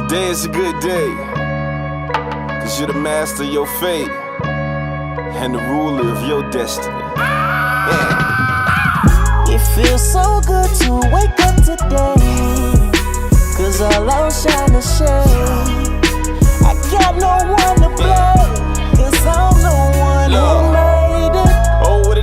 Today is a good day, cause you're the master of your fate and the ruler of your destiny. Yeah. It feels so good to wake up today, cause our light shine the shade. I got no one to blame, cause I'm the one who made it. Oh, what a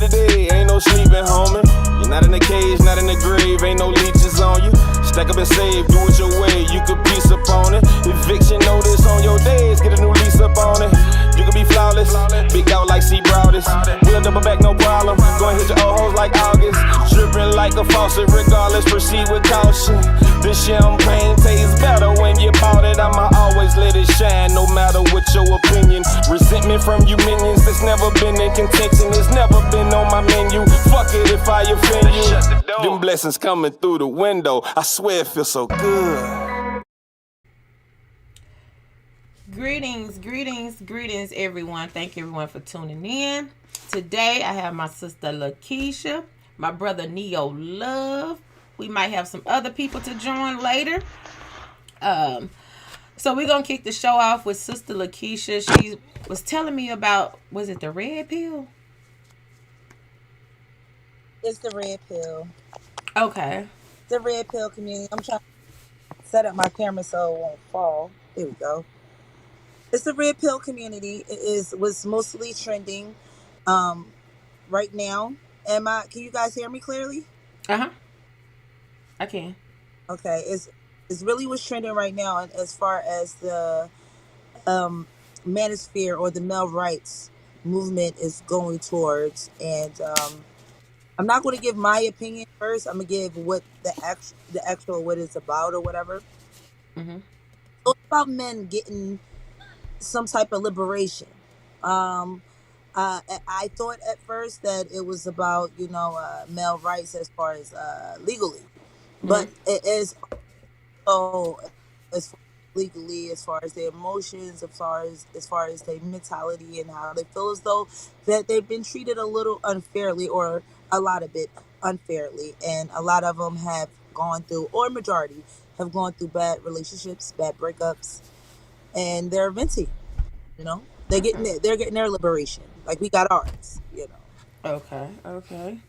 day, ain't no sleeping, homie. You're not in a cage, not in the grave, ain't no leeches on you. Stack up and save, do it your way, you could piece upon it. Eviction notice on your days, get a new lease up on it. You could be flawless, big out like C Broadest. We'll double back, no problem. Go and hit your old hoes like August. Dripping like a faucet, regardless, proceed with caution. This champagne tastes better when you bought it. I'ma always let it shine, no matter what your opinion. Resentment from you minions, it's never been in contention. It's never been on my menu. Fuck it if I offend you. Them blessings coming through the window, I swear it feels so good. Greetings, everyone. Thank you, everyone, for tuning in. Today, I have my sister Lakeisha, my brother Neo Love. We might have some other people to join later. So we're gonna kick the show off with Sister Lakeisha. She was telling me about, was it the red pill? It's the red pill. Okay. The red pill community. I'm trying to set up my camera so it won't fall. There we go. It's the red pill community. Was mostly trending right now. Can you guys hear me clearly? Uh-huh. I can. Okay. It's really what's trending right now, and as far as the manosphere or the male rights movement is going towards. And I'm not going to give my opinion first. I'm going to give what the actual what it's about or whatever. Mm-hmm. So it's about men getting some type of liberation. I thought at first that it was about male rights as far as legally, but it is so as far as legally, as far as their emotions, as far as their mentality and how they feel as though that they've been treated a little unfairly or a lot of it unfairly, and a lot of them have gone through, or majority have gone through bad relationships, bad breakups, and they're venting. They're getting their liberation, like we got ours. Okay.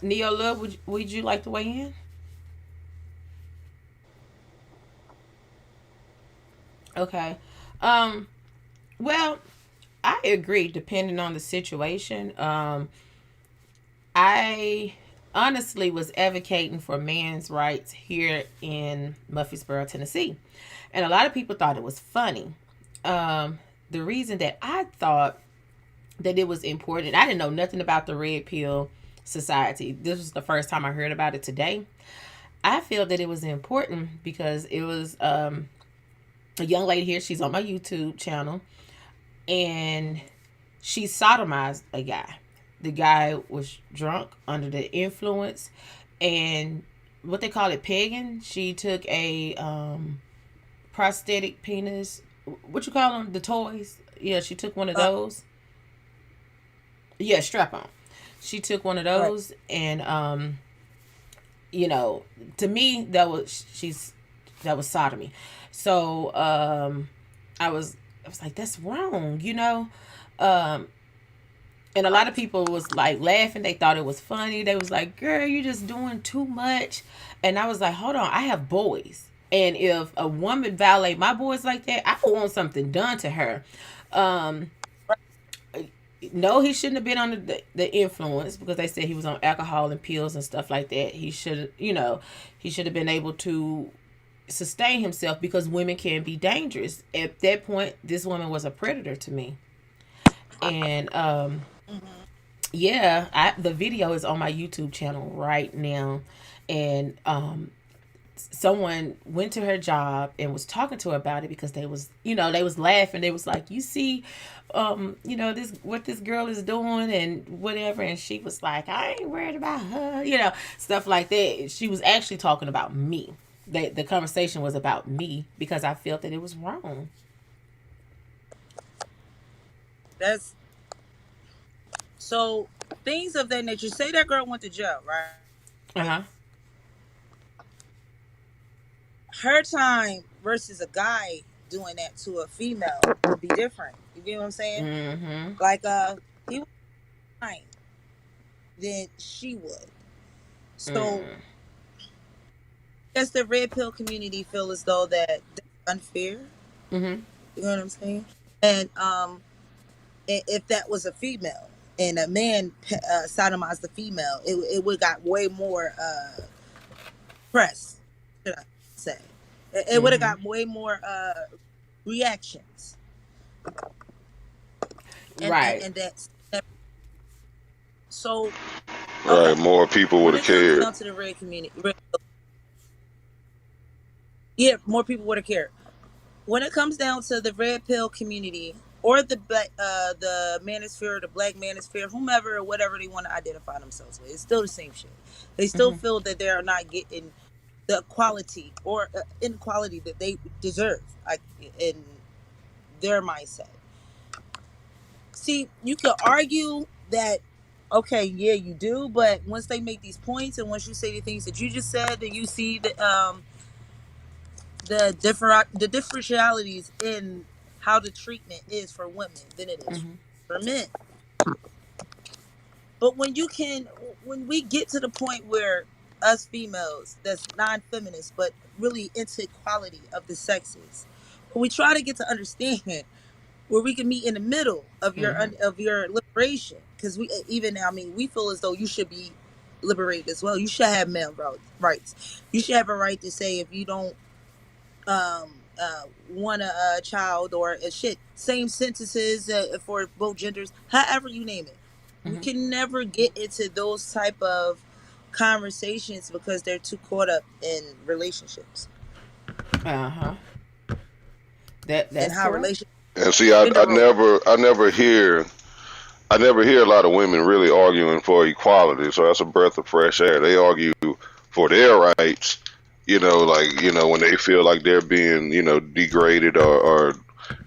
Neo Love, would you like to weigh in? Okay. Well, I agree, depending on the situation. I honestly was advocating for men's rights here in Murfreesboro, Tennessee. And a lot of people thought it was funny. The reason that I thought that it was important, I didn't know nothing about the Red Pill Society. This was the first time I heard about it today. I feel that it was important because it was a young lady here. She's on my YouTube channel. And she sodomized a guy. The guy was drunk, under the influence, and what they call it, pegging. She took a prosthetic penis. What you call them? The toys? Yeah, she took one of those. Yeah, strap on. She took one of those, right. And to me that was sodomy. So I was like, that's wrong, and a lot of people was like laughing. They thought it was funny. They was like, girl, you just doing too much. And I was like, hold on, I have boys. And if a woman violate my boys like that, I want something done to her. No, he shouldn't have been under the influence, because they said he was on alcohol and pills and stuff like that. He should have been able to sustain himself, because women can be dangerous. At that point, this woman was a predator to me. And the video is on my YouTube channel right now. And someone went to her job and was talking to her about it, because they was laughing. They was like, you see, this what this girl is doing and whatever. And she was like, I ain't worried about her, stuff like that. She was actually talking about me. The conversation was about me, because I felt that it was wrong. That's so things of that nature. Say that girl went to jail, right? Uh-huh. her time versus a guy doing that to a female would be different. You get what I'm saying? Mm-hmm. Like he was fine than she would. So Mm. does the red pill community feel as though that's unfair? Mm-hmm. You know what I'm saying? And if that was a female and a man sodomized the female, it would got way more press. Should I say? It would have Mm-hmm. got way more reactions, Right. and that's so Right, okay. more people would When have it comes cared. down to the red community, yeah, more people would have cared. When it comes down to the red pill community or the manosphere, the black manosphere, whomever or whatever they want to identify themselves with, it's still the same shit. They still Mm-hmm. feel that they are not getting the quality or inequality that they deserve, like in their mindset. See, you can argue that, okay, yeah, you do, but once they make these points and once you say the things that you just said, then you see the differentialities in how the treatment is for women than it is Mm-hmm. for men. But when we get to the point where us females that's non-feminist but really into equality of the sexes, when we try to get to understand where we can meet in the middle Mm-hmm. of your liberation, because we even now, I mean, we feel as though you should be liberated as well. You should have male rights. You should have a right to say if you don't want a child or a shit. Same sentences for both genders, however you name it. We Mm-hmm. can never get into those type of conversations because they're too caught up in relationships Uh-huh. and That's how correct. relationships And see, gender role. I never hear a lot of women really arguing for equality. So that's a breath of fresh air. They argue for their rights, when they feel like they're being, degraded or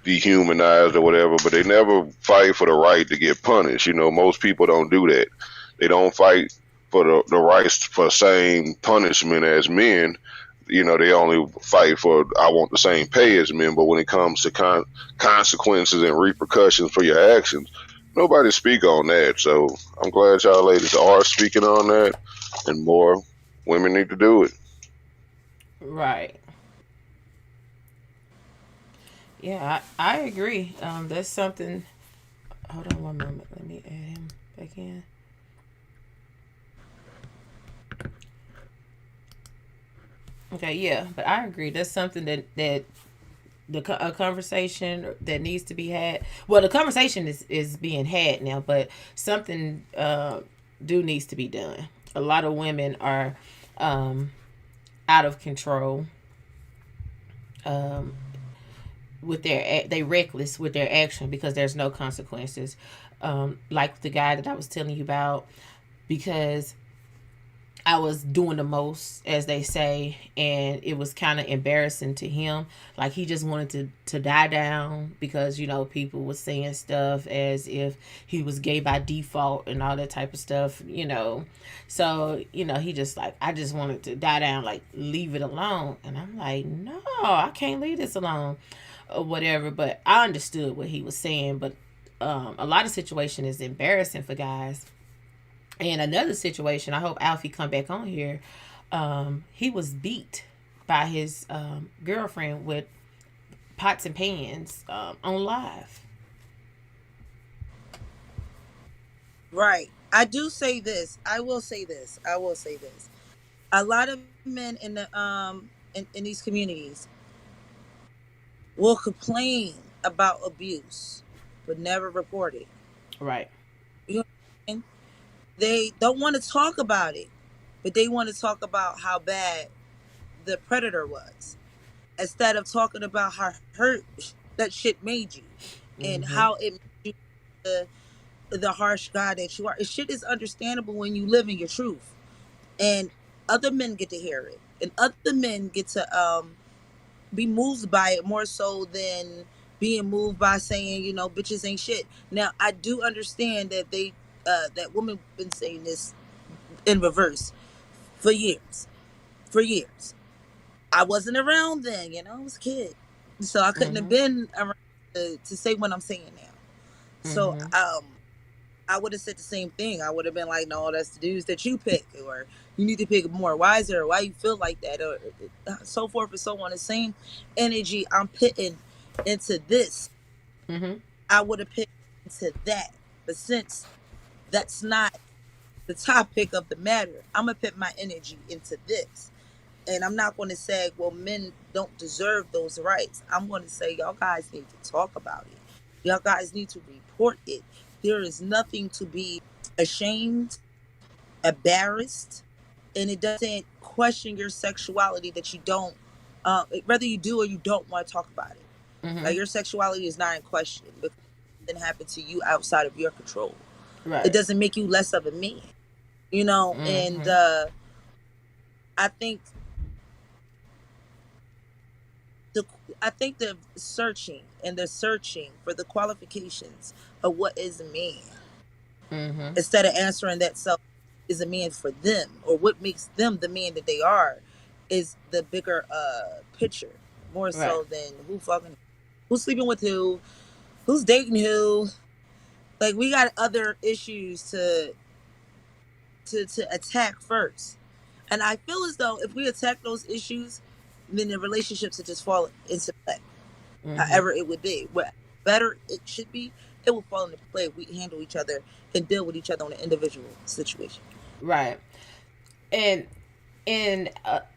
dehumanized or whatever, but they never fight for the right to get punished. Most people don't do that. They don't fight for the rights for same punishment as men. They only fight for I want the same pay as men. But when it comes to consequences and repercussions for your actions, nobody speak on that. So I'm glad y'all ladies are speaking on that, and more women need to do it. Right. Yeah, I agree. That's something. Hold on one moment. Let me add him back in. Okay, yeah, but I agree. That's something that a conversation that needs to be had. Well, the conversation is being had now, but something do needs to be done. A lot of women are um, out of control um, with they reckless with their action because there's no consequences. Like the guy that I was telling you about, because I was doing the most, as they say, and it was kind of embarrassing to him. Like he just wanted to die down because people were saying stuff as if he was gay by default and all that type of stuff. So he just like, I just wanted to die down, like leave it alone. And I'm like, no, I can't leave this alone or whatever. But I understood what he was saying. But a lot of situation is embarrassing for guys. And another situation, I hope Alfie come back on here. He was beat by his girlfriend with pots and pans on live. Right. I do say this. I will say this. I will say this. A lot of men in these communities will complain about abuse, but never report it. Right. You know what I'm saying? They don't want to talk about it, but they want to talk about how bad the predator was, instead of talking about how hurt that shit made you and Mm-hmm. how it made you the harsh guy that you are. Shit is understandable when you live in your truth, and other men get to hear it, and other men get to be moved by it more so than being moved by saying, bitches ain't shit. Now I do understand that that women been saying this in reverse for years, for years. I wasn't around then, you know, I was a kid. So I couldn't have Mm-hmm. been around to say what I'm saying now. So Mm-hmm. I would have said the same thing. I would have been like, no, that's the dudes that you pick, or you need to pick more wiser, or why you feel like that, or so forth and so on. The same energy I'm putting into this, Mm-hmm. I would have picked into that. But since that's not the topic of the matter, I'm going to put my energy into this. And I'm not going to say, well, men don't deserve those rights. I'm going to say, y'all guys need to talk about it. Y'all guys need to report it. There is nothing to be ashamed, embarrassed, and it doesn't question your sexuality that you don't, whether you do or you don't want to talk about it. Mm-hmm. Like, your sexuality is not in question because something happened to you outside of your control. It Right. doesn't make you less of a man, you know? And Mm-hmm. I think the I think the searching and the searching for the qualifications of what is a man, Mm-hmm. instead of answering that self is a man for them, or what makes them the man that they are, is the bigger picture, more Right. so than who's sleeping with who's dating who. Like, we got other issues to attack first. And I feel as though if we attack those issues, then the relationships would just fall into play. Mm-hmm. However it would be, what better it should be, it will fall into play if we handle each other and deal with each other on an individual situation. Right. And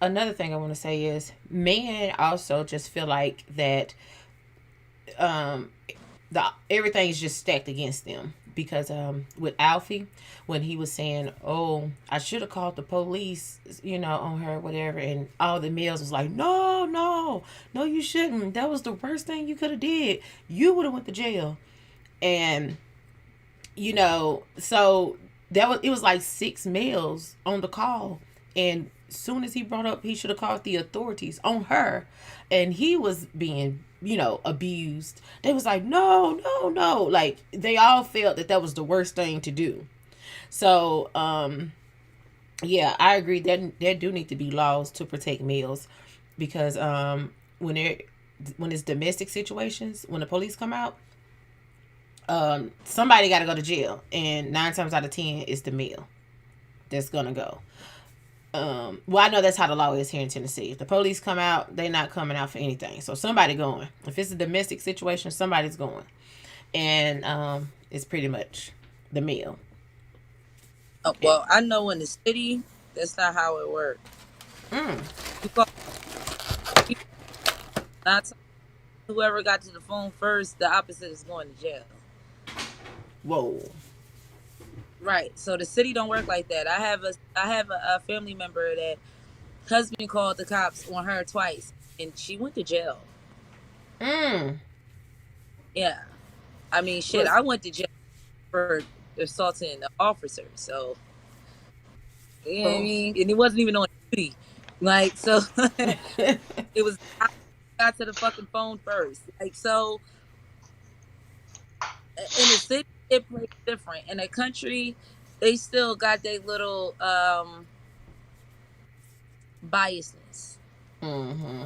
another thing I want to say is men also just feel like that um the everything is just stacked against them because with Alfie, when he was saying, "Oh, I should have called the police," on her, whatever, and all the males was like, "No, no, no, you shouldn't. That was the worst thing you could have did. You would have went to jail." And so it was like six males on the call, and soon as he brought up he should have called the authorities on her, and he was being abused. They was like, no, no, no, like they all felt that that was the worst thing to do. So yeah, I agree that there do need to be laws to protect males, because when it when it's domestic situations, when the police come out, somebody got to go to jail, and 9 times out of 10 it's the male that's gonna go. Well, I know that's how the law is here in Tennessee. If the police come out, they're not coming out for anything, so somebody going. If it's a domestic situation, somebody's going, and it's pretty much the male. Oh, It, well, I know in the city that's not how it works. mm, You call not whoever got to the phone first. The opposite is going to jail. whoa. Right. So the city don't work like that. I have a family member that husband called the cops on her twice, and she went to jail. Mm. Yeah. I mean, shit. Was I went to jail for assaulting an officer. So, you know what I oh. mean? And it wasn't even on duty. Like, so it was, I got to the fucking phone first. Like, so in the city, it plays different. In the country, they still got their little biasness. Mm-hmm.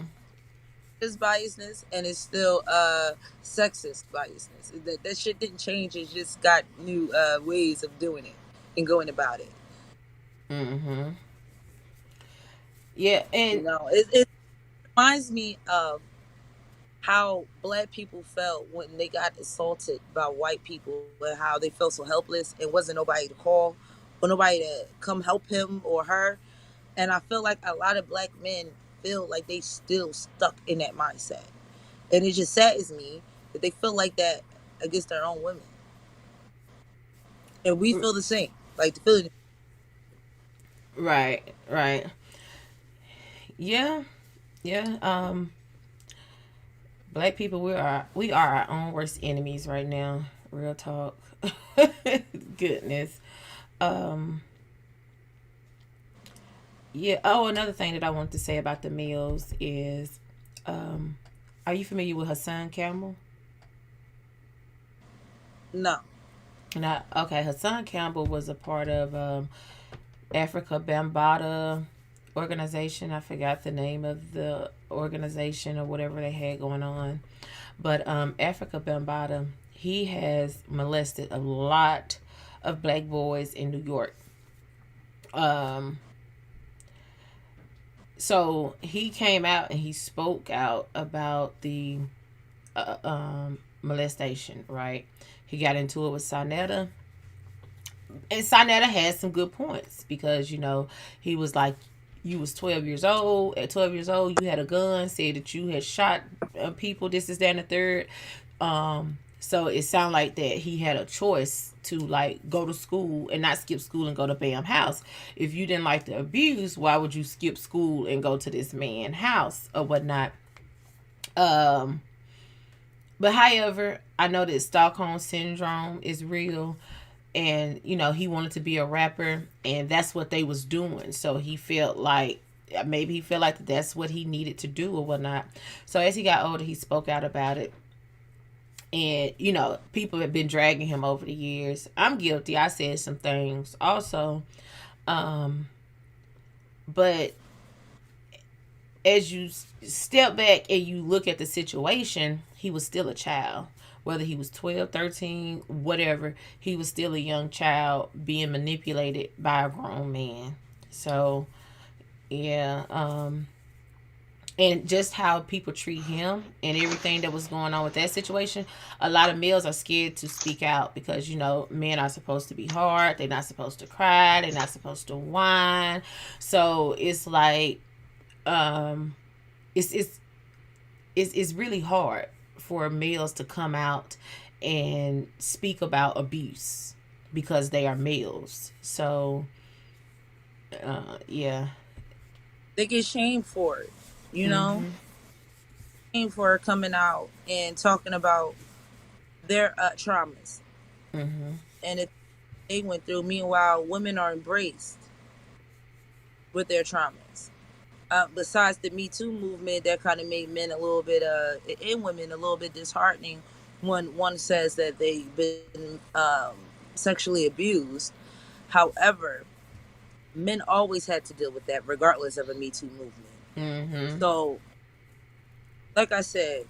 It's biasness, and it's still sexist biasness. That shit didn't change. It's just got new ways of doing it and going about it. Mm-hmm. Yeah, You and know, it reminds me of how black people felt when they got assaulted by white people, and how they felt so helpless and wasn't nobody to call or nobody to come help him or her. And I feel like a lot of black men feel like they still stuck in that mindset. And it just saddens me that they feel like that against their own women. And we feel the same. Like, the feeling. right, right. Yeah, yeah. Black people, we are our own worst enemies right now. Real talk. Goodness. Um. Yeah. Oh, another thing that I wanted to say about the meals is, um, are you familiar with Hassan Campbell? No. Okay, Hassan Campbell was a part of Africa Bambaataa. organization. I forgot the name of the organization or whatever they had going on. But Africa Bambaataa, he has molested a lot of black boys in New York. Um, so he came out and he spoke out about the molestation, right? He got into it with Sonetta. And Sonetta had some good points because, he was like, you was 12 years old. At 12 years old, you had a gun, said that you had shot people, this, is, that, and the third. So it sounded like that he had a choice to like go to school and not skip school and go to Bam house. If you didn't like the abuse, why would you skip school and go to this man house or whatnot? But however, I know that Stockholm syndrome is real, and he wanted to be a rapper, and that's what they was doing. So he felt like maybe he felt like that's what he needed to do or whatnot. So as he got older, he spoke out about it. And, people have been dragging him over the years. I'm guilty. I said some things also. But as you step back and you look at the situation, he was still a child. Whether he was 12, 13, whatever, he was still a young child being manipulated by a grown man. So, yeah. And just how people treat him and everything that was going on with that situation, a lot of males are scared to speak out because, men are supposed to be hard. They're not supposed to cry. They're not supposed to whine. So it's like, it's really hard for males to come out and speak about abuse because they are males. So, yeah. They get shamed for it. For coming out and talking about their traumas and it they went through. Meanwhile, women are embraced with their traumas. Besides the Me Too movement, that kind of made men a little bit and women a little bit disheartening when one says that they've been sexually abused. However, men always had to deal with that regardless of a Me Too movement. So, like I said,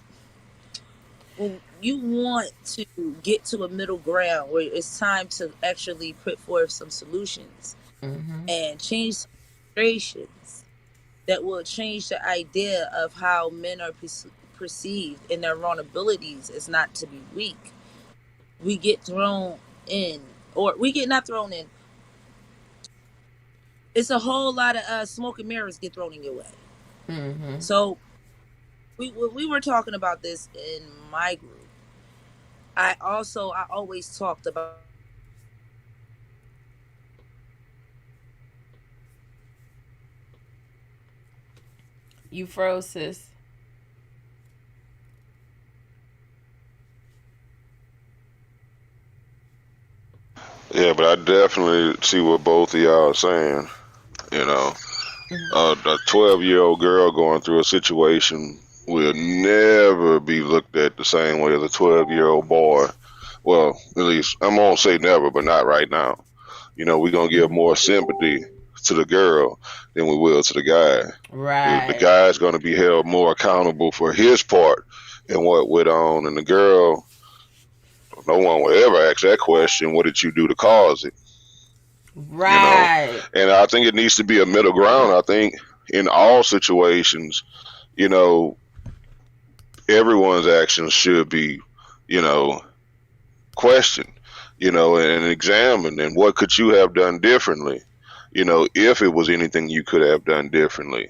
when you want to get to a middle ground where it's time to actually put forth some solutions and change some frustrations that will change the idea of how men are perceived and their vulnerabilities is not to be weak. We get thrown in, or we get not thrown in. It's a whole lot of smoke and mirrors get thrown in your way. So we were talking about this in my group. I always talked about you froze, sis. Yeah, but I definitely see what both of y'all are saying. A 12-year-old girl going through a situation will never be looked at the same way as a 12-year-old boy. Well, at least I'm gonna say never, but not right now. We're gonna give more sympathy to the girl than we will to the guy. Right. The guy's gonna be held more accountable for his part and what went on, and the girl, no one will ever ask that question, what did you do to cause it? Right. And I think it needs to be a middle ground. I think in all situations, everyone's actions should be, questioned, and examined. And what could you have done differently? If it was anything you could have done differently,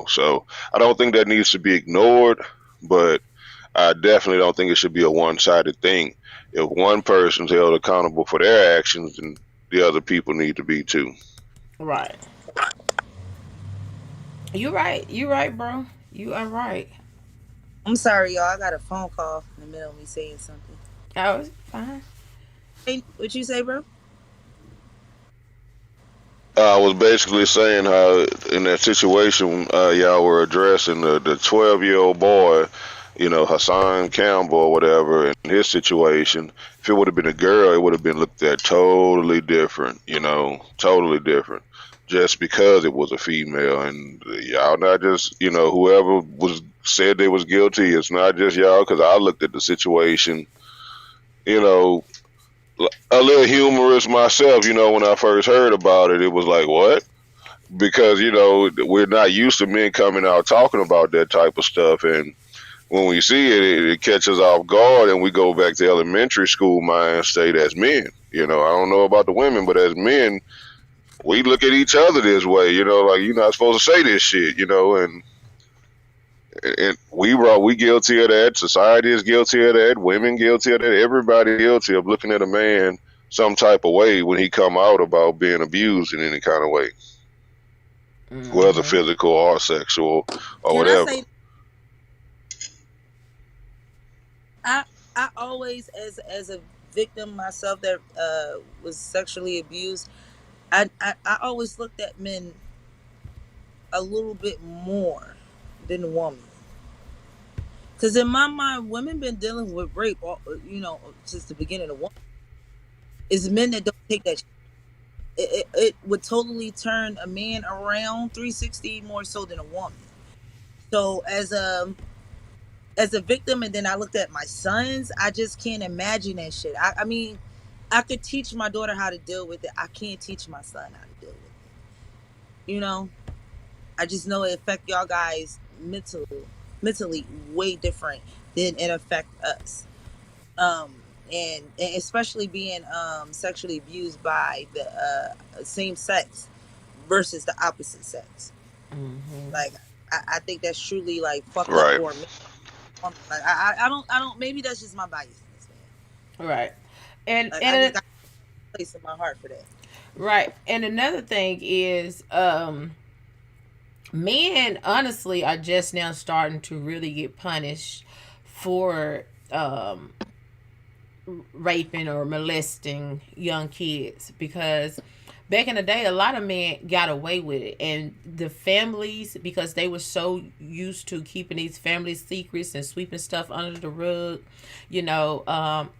so I don't think that needs to be ignored, but I definitely don't think it should be a one-sided thing. If one person's held accountable for their actions, then the other people need to be too. Right. You're right, bro. You are right. I'm sorry, y'all. I got a phone call in the middle of me saying something. Oh, it's fine. Hey, what you say, bro? I was basically saying how in that situation y'all were addressing the 12-year-old boy Hassan Campbell or whatever in his situation, if it would have been a girl, it would have been looked at totally different, totally different. Just because it was a female, and y'all not just, whoever was said they was guilty, it's not just y'all. Because I looked at the situation, you know, a little humorous myself. When I first heard about it, it was like, what? Because we're not used to men coming out talking about that type of stuff, and when we see it, it catches off guard, and we go back to elementary school mind state as men. I don't know about the women, but as men, we look at each other this way. Like you're not supposed to say this shit. And we guilty of that. Society is guilty of that. Women guilty of that. Everybody guilty of looking at a man some type of way when he come out about being abused in any kind of way, whether physical or sexual or Can I whatever. say I always as a victim myself that was sexually abused, I always looked at men a little bit more than a woman. Because in my mind, women been dealing with rape, since the beginning of one. It's men that don't take that. It would totally turn a man around 360 more so than a woman. So as a victim, and then I looked at my sons, I just can't imagine that shit. I mean, I could teach my daughter how to deal with it. I can't teach my son how to deal with it. I just know it affect y'all guys mentally way different than it affect us. And especially being sexually abused by the same sex versus the opposite sex. Like I think that's truly like fucked up Right. for me. Like I don't. Maybe that's just my biasness, man. Right. And Like I just and got a place in my heart for that. right. And another thing is men honestly are just now starting to really get punished for raping or molesting young kids, because back in the day a lot of men got away with it, and the families, because they were so used to keeping these family secrets and sweeping stuff under the rug,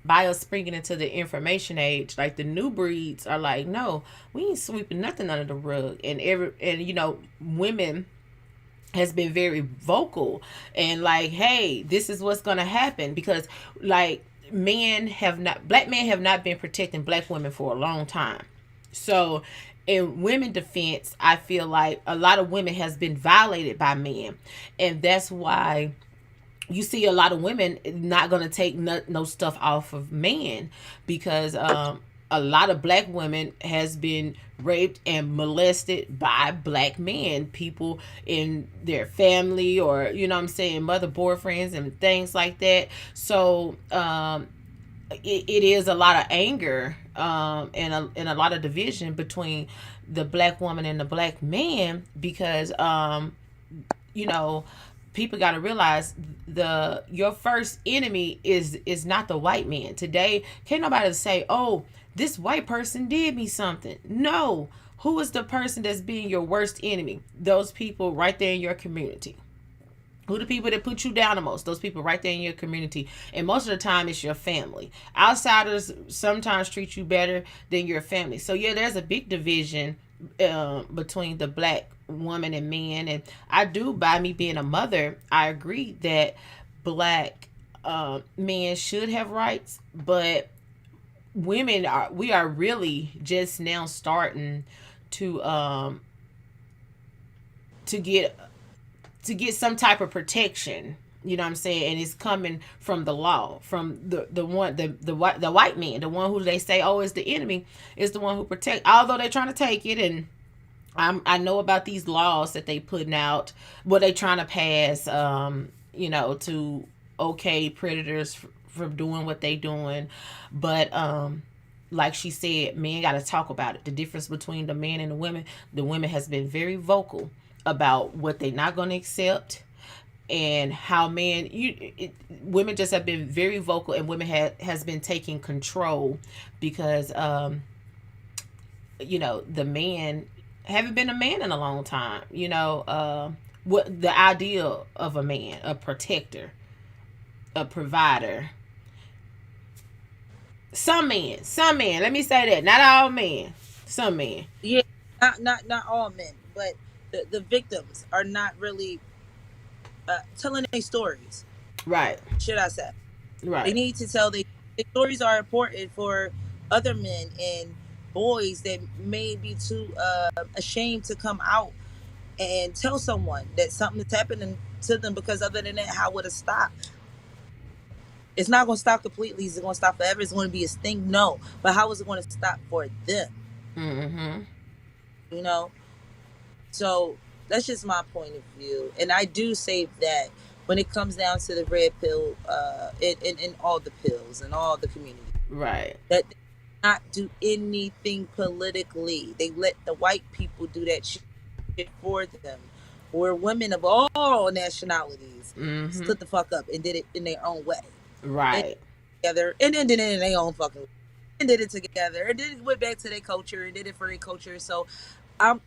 by us springing into the information age, like the new breeds are like, no, we ain't sweeping nothing under the rug. And women has been very vocal and like, hey, this is what's gonna happen, because like black men have not been protecting black women for a long time. So in women defense, I feel like a lot of women has been violated by men, and that's why you see a lot of women not gonna take no stuff off of men, because a lot of black women has been raped and molested by black men, people in their family, or what I'm saying, mother boyfriends and things like that. So it is a lot of anger and a lot of division between the black woman and the black man, because people got to realize your first enemy is not the white man. Today, can't nobody say, oh, this white person did me something. No. Who is the person that's being your worst enemy? Those people right there in your community. Who the people that put you down the most? Those people right there in your community. And most of the time, it's your family. Outsiders sometimes treat you better than your family. So, yeah, there's a big division between the black woman and man. And I do, by me being a mother, I agree that black men should have rights. But we are really just now starting to get some type of protection, you know what I'm saying, and it's coming from the law, from the white man, the one who they say, oh, is the enemy, is the one who protect, although they're trying to take it. And I know about these laws that they putting out, what they trying to pass, to okay predators from doing what they doing. But like she said, men got to talk about it. The difference between the men and the women has been very vocal about what they're not going to accept, and how women just have been very vocal, and women has been taking control, because the man haven't been a man in a long time. What the ideal of a man, a protector, a provider. Some men, let me say that, not all men, some men. Yeah, not all men, but the victims are not really telling their stories. Right. Should I say? They Right. need to tell their stories are important for other men and boys that may be too ashamed to come out and tell someone that something is happening to them, because other than that, how would it stop? It's not going to stop completely. Is it going to stop forever? It's going to be a sting? No. But how is it going to stop for them? Mm-hmm. You know? So that's just my point of view. And I do say that when it comes down to the red pill, in all the pills and all the communities, Right. that they not do anything politically. They let the white people do that shit for them. Where women of all nationalities stood the fuck up and did it in their own way. Right. Together, and then did it in their own fucking way. And did it together. And then went back to their culture and did it for their culture. So I'm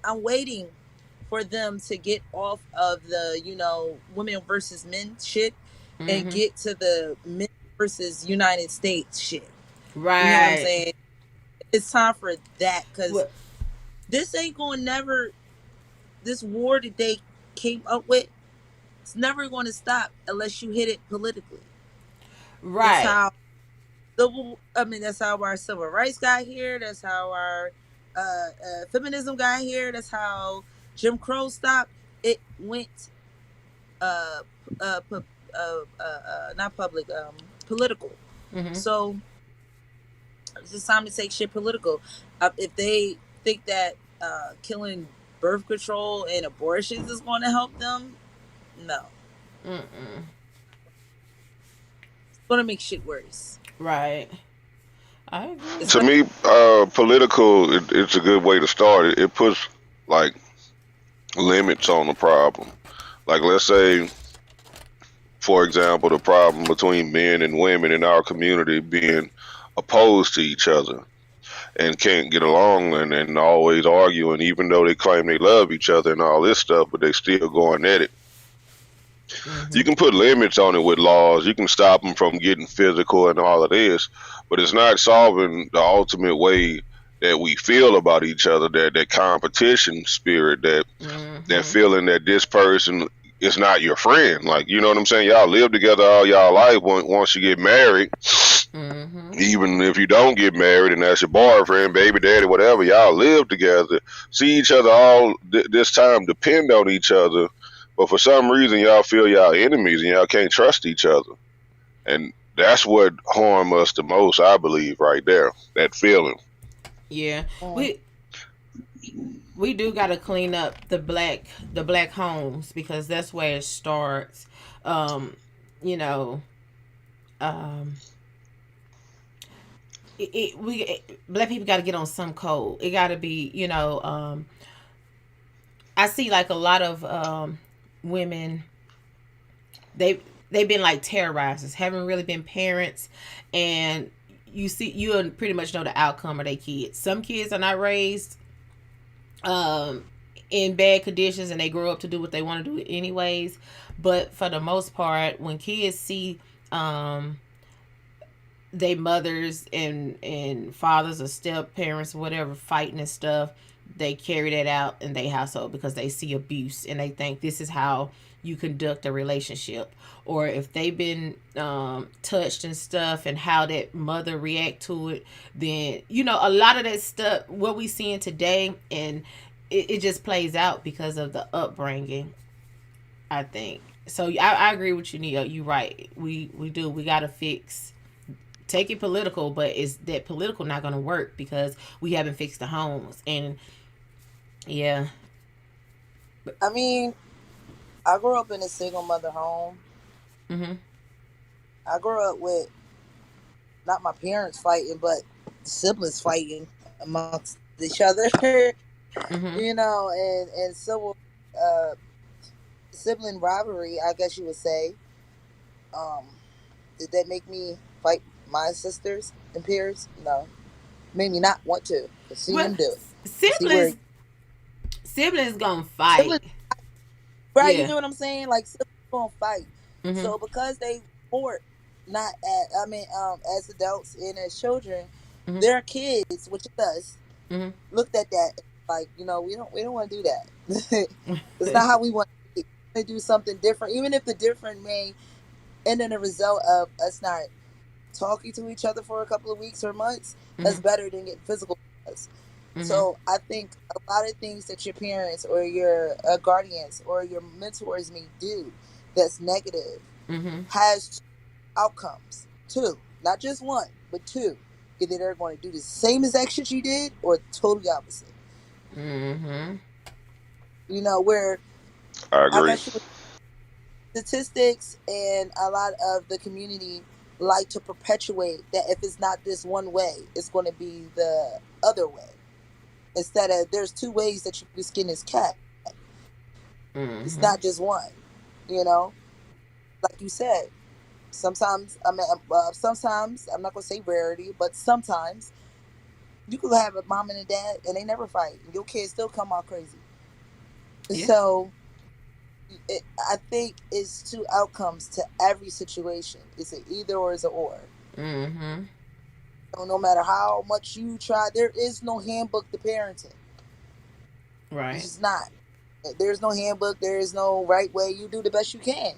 waiting for them to get off of the, women versus men shit and get to the men versus United States shit. Right. You know what I'm saying? It's time for that, because this ain't going to never, this war that they came up with, it's never going to stop unless you hit it politically. Right. That's how our civil rights got here. That's how our feminism got here. That's how Jim Crow stopped. It went not public, political. So it's just time to take shit political. If they think that killing birth control and abortions is going to help them, no. It's going to make shit worse. Right. I agree. To me, political, it's a good way to start it. It puts, like, limits on the problem. Like, let's say, for example, the problem between men and women in our community being opposed to each other and can't get along and always arguing, even though they claim they love each other and all this stuff, but they still going at it. You can put limits on it with laws. You can stop them from getting physical and all of this, but it's not solving the ultimate way that we feel about each other, that competition spirit, that feeling that this person is not your friend. Like, you know what I'm saying? Y'all live together all y'all life. Once you get married, even if you don't get married and that's your boyfriend, baby daddy, whatever, y'all live together, see each other all this time, depend on each other. But for some reason, y'all feel y'all enemies and y'all can't trust each other. And that's what harm us the most, I believe, right there. That feeling. Yeah. We do got to clean up the black homes, because that's where it starts. Black people got to get on some code. It got to be, I see like a lot of women, they've been like terrorizers, haven't really been parents, and you pretty much know the outcome of their kids. Some kids are not raised in bad conditions and they grow up to do what they want to do anyways, but for the most part, when kids see their mothers and fathers or step parents or whatever fighting and stuff, they carry that out in their household because they see abuse and they think this is how you conduct a relationship. Or if they've been touched and stuff and how that mother react to it, then a lot of that stuff what we seeing today, and it just plays out because of the upbringing, I think. So I agree with you, Neo. You're right. We gotta fix. Take it political, but is that political not going to work because we haven't fixed the homes? And yeah, I mean, I grew up in a single mother home. I grew up with not my parents fighting, but siblings fighting amongst each other. And civil sibling rivalry, I guess you would say. Did that make me fight my sisters and peers? No. Made me not want to see them do it. Siblings gonna fight. Right, yeah. You know what I'm saying? Like, siblings gonna fight. So because they support, not at, I mean, as adults and as children, Mm-hmm. their kids, which is us, Mm-hmm. looked at that like, we don't want to do that. It's not how we want to be. We want to do something different, even if the different may end in a result of us not talking to each other for a couple of weeks or months. That's Mm-hmm. better than getting physical with us. Mm-hmm. So I think a lot of things that your parents or your guardians or your mentors may do that's negative Mm-hmm. has outcomes. Two, not just one, but two. Either they're going to do the same exact shit you did or totally opposite. Mm-hmm. Where I I'm agree. not sure statistics and a lot of the community like to perpetuate that if it's not this one way, it's going to be the other way. Instead of there's two ways that you can skin this cat. It's Mm-hmm. not just one. You know, like you said, sometimes sometimes I'm not gonna say rarity, but sometimes you could have a mom and a dad and they never fight, and your kids still come out crazy. Yeah. So I think it's two outcomes to every situation. It's an either or it's an or. Mm-hmm. So no matter how much you try, there is no handbook to parenting. It's Right. just not. There's no handbook. There is no right way. You do the best you can.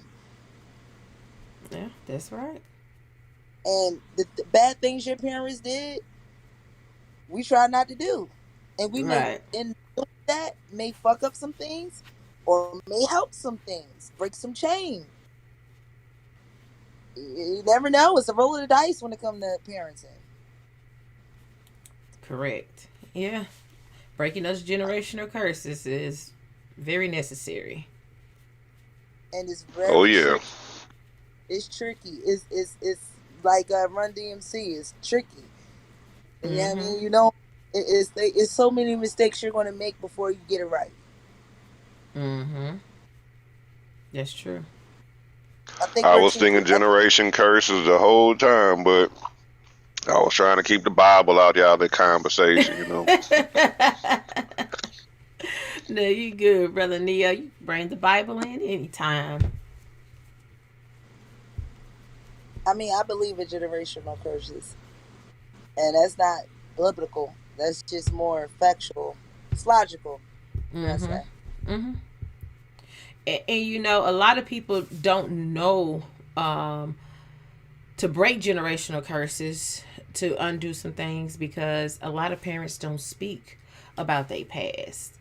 Yeah, that's right. And the bad things your parents did, we try not to do. And we may, Right. in doing that, may fuck up some things or may help some things, break some chain. You never know. It's a roll of the dice when it comes to parenting. Correct. Yeah. Breaking those generational curses is very necessary. And it's Oh very yeah. tricky. It's tricky. It's like Run DMC. It's tricky. And yeah, I Mm-hmm. mean, it's so many mistakes you're going to make before you get it right. Mm-hmm. That's true. I think I we're was too. thinking generation curses the whole time, but I was trying to keep the Bible out y'all the conversation. No, you good, brother Neo. You bring the Bible in anytime. I mean, I believe in generational curses, and that's not biblical. That's just more factual. It's logical. Should I Mm-hmm. say? Mm-hmm. And a lot of people don't know um, to break generational curses, to undo some things, because a lot of parents don't speak about their past.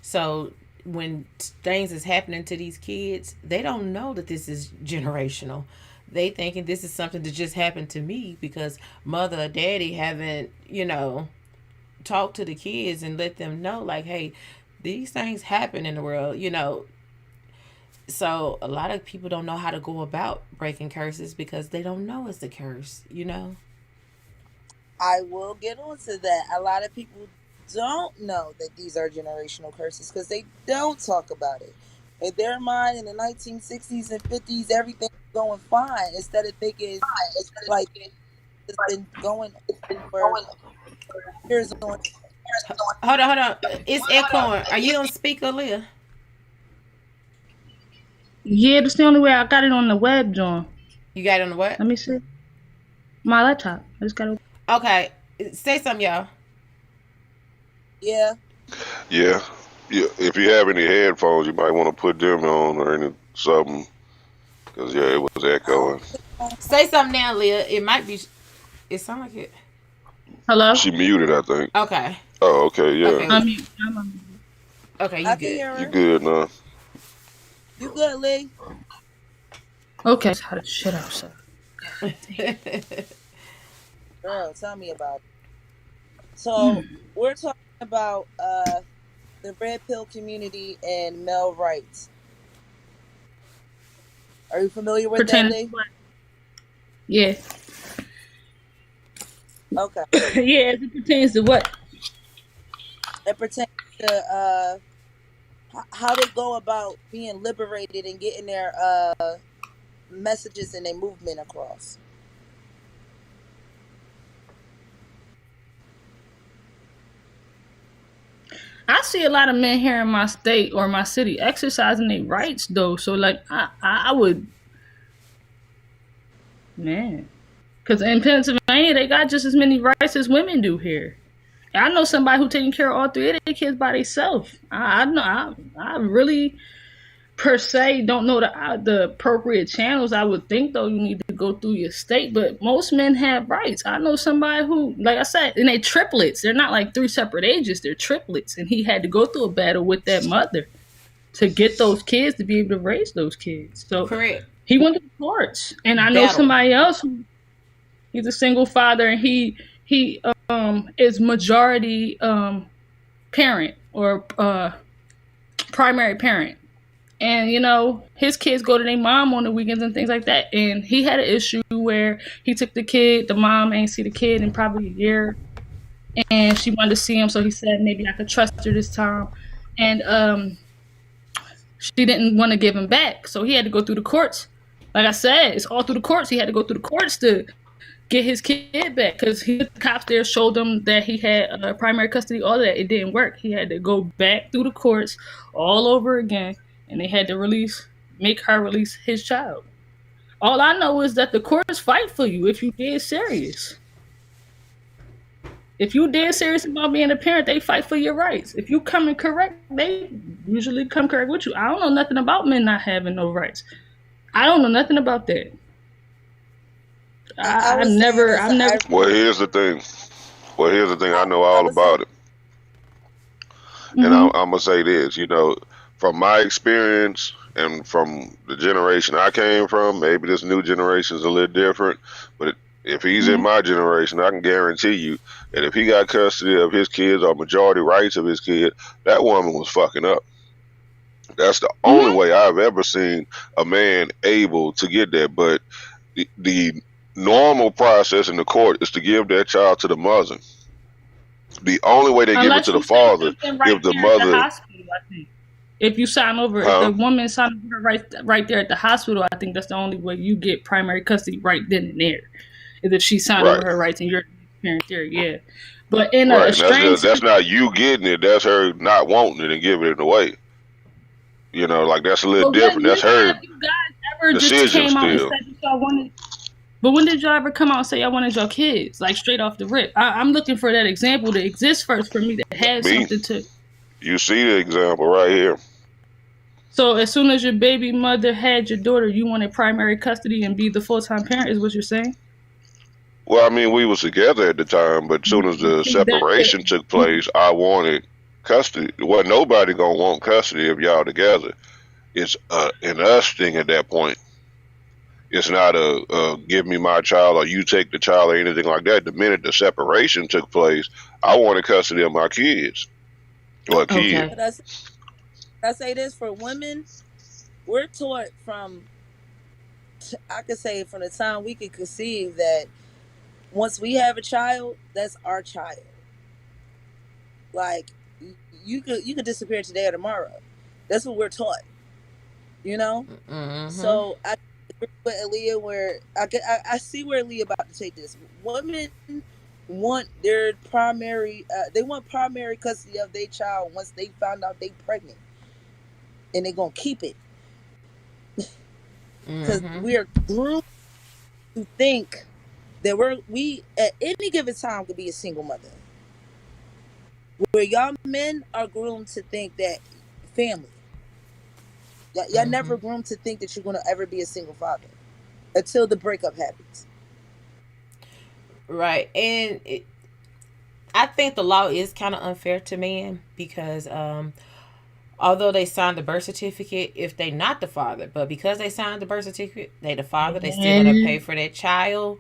So when things is happening to these kids, they don't know that this is generational. They thinking this is something that just happened to me because mother or daddy haven't, talked to the kids and let them know, like, hey, these things happen in the world. So a lot of people don't know how to go about breaking curses because they don't know it's a curse. I will get on to that. A lot of people don't know that these are generational curses because they don't talk about it. In their mind, in the 1960s and 50s, everything was going fine. Instead of thinking like it's been going for years on. Hold on. It's echoing. Are you on speaker, Leah? Yeah, that's the only way I got it on the web, John. You got it on the what? Let me see. My laptop. I just got it. Okay. Say something, y'all. Yeah, Yeah. Yeah. If you have any headphones, you might want to put them on or any something, because yeah, it was I don't echoing. think Say something now, Leah. It might be. It sound like it. Hello? She muted, I think. Okay. Oh, okay, yeah. Okay. I'm mute. I'm on mute. Okay. You I can good? hear You her. good now? You good, Lee? Okay. How to shit outside. Girl, tell me about it. So we're talking about the red pill community and male rights. Are you familiar with that, Pertaining to Lee? what? Yeah. Okay. Yeah, as it pertains to what? It pertains to how they go about being liberated and getting their messages and their movement across. I see a lot of men here in my state or my city exercising their rights though. So like I would Man. Because in Pennsylvania, they got just as many rights as women do here. I know somebody who taking care of all three of their kids by themselves. I know. I really per se don't know the appropriate channels. I would think though you need to go through your state, but most men have rights. I know somebody who, like I said, and they triplets. They're not like three separate ages. They're triplets, and he had to go through a battle with that mother to get those kids to be able to raise those kids. So Correct. he went to the courts, and I know Battle. somebody else who he's a single father, and he is majority parent or primary parent. And, you know, his kids go to their mom on the weekends and things like that. And he had an issue where he took the kid, the mom ain't see the kid in probably a year. And she wanted to see him, so he said maybe I could trust her this time. And she didn't want to give him back, so he had to go through the courts. Like I said, it's all through the courts. He had to go through the courts to get his kid back because the cops there showed them that he had primary custody, all that. It didn't work. He had to go back through the courts all over again, and they had to make her release his child. All I know is that the courts fight for you if you dead serious. If you dead serious about being a parent, they fight for your rights. If you come in correct, they usually come correct with you. I don't know nothing about men not having no rights. I don't know nothing about that. I've never. Well, here's the thing. I know all about it. And I'm gonna say this. You know, from my experience and from the generation I came from, maybe this new generation is a little different. But if he's in my generation, I can guarantee you that if he got custody of his kids or majority rights of his kid, that woman was fucking up. That's the only way I've ever seen a man able to get that. But the normal process in the court is to give that child to the mother. The only way they give it to the father if the mother. If you sign over, if the woman signs over right there at the hospital, I think that's the only way you get primary custody right then and there. Is if she signed over her rights and you're parent there, yeah. But in a strange, that's not you getting it. That's her not wanting it and giving it away. You know, like that's a little different. That's her you guys ever decision just came out and still. said that y'all wanted? But when did y'all ever come out and say y'all wanted your kids, like straight off the rip? I'm looking for that example to exist first for me to have something to. You see the example right here. So as soon as your baby mother had your daughter, you wanted primary custody and be the full-time parent, is what you're saying? Well, I mean, we was together at the time, but as soon as the separation took place, I wanted custody. Well, nobody gonna want custody if y'all together. It's an us thing at that point. It's not a give me my child or you take the child or anything like that. The minute the separation took place, I wanted custody of my kids. Or a kid. But I say this for women, we're taught from the time we can conceive that once we have a child, that's our child. Like you could disappear today or tomorrow. That's what we're taught. You know? So I agree with Aaliyah where I see where Aaliyah about to take this. Women want their primary custody of their child once they found out they pregnant. And they're gonna keep it. Because we are groomed to think that we at any given time could be a single mother. Where y'all men are groomed to think that family. Y'all never groomed to think that you're gonna ever be a single father until the breakup happens. Right. And I think the law is kind of unfair to men because although they signed the birth certificate, if they not the father, but because they signed the birth certificate, they the father, they still gonna pay for that child.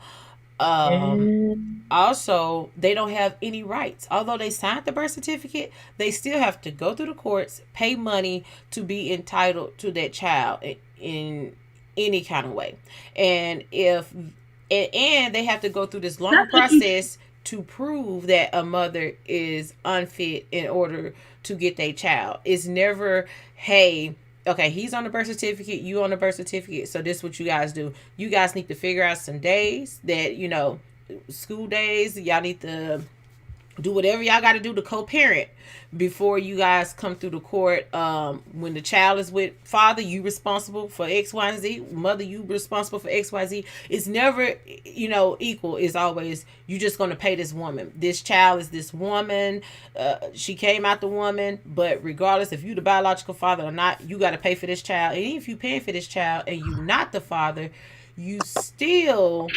Also, they don't have any rights. Although they signed the birth certificate, they still have to go through the courts, pay money to be entitled to that child in any kind of way. And they have to go through this long process to prove that a mother is unfit in order to get their child. It's never, hey, okay, he's on the birth certificate, you on the birth certificate, so this is what you guys do. You guys need to figure out some days that, school days, y'all need to do whatever y'all got to do to co-parent before you guys come through the court. When the child is with father, you responsible for X, Y, and Z. Mother, you responsible for X, Y, Z. It's never, equal. It's always, you just going to pay this woman. This child is this woman. She came out the woman, but regardless if you the biological father or not, you got to pay for this child. And even if you paying for this child and you not the father, you still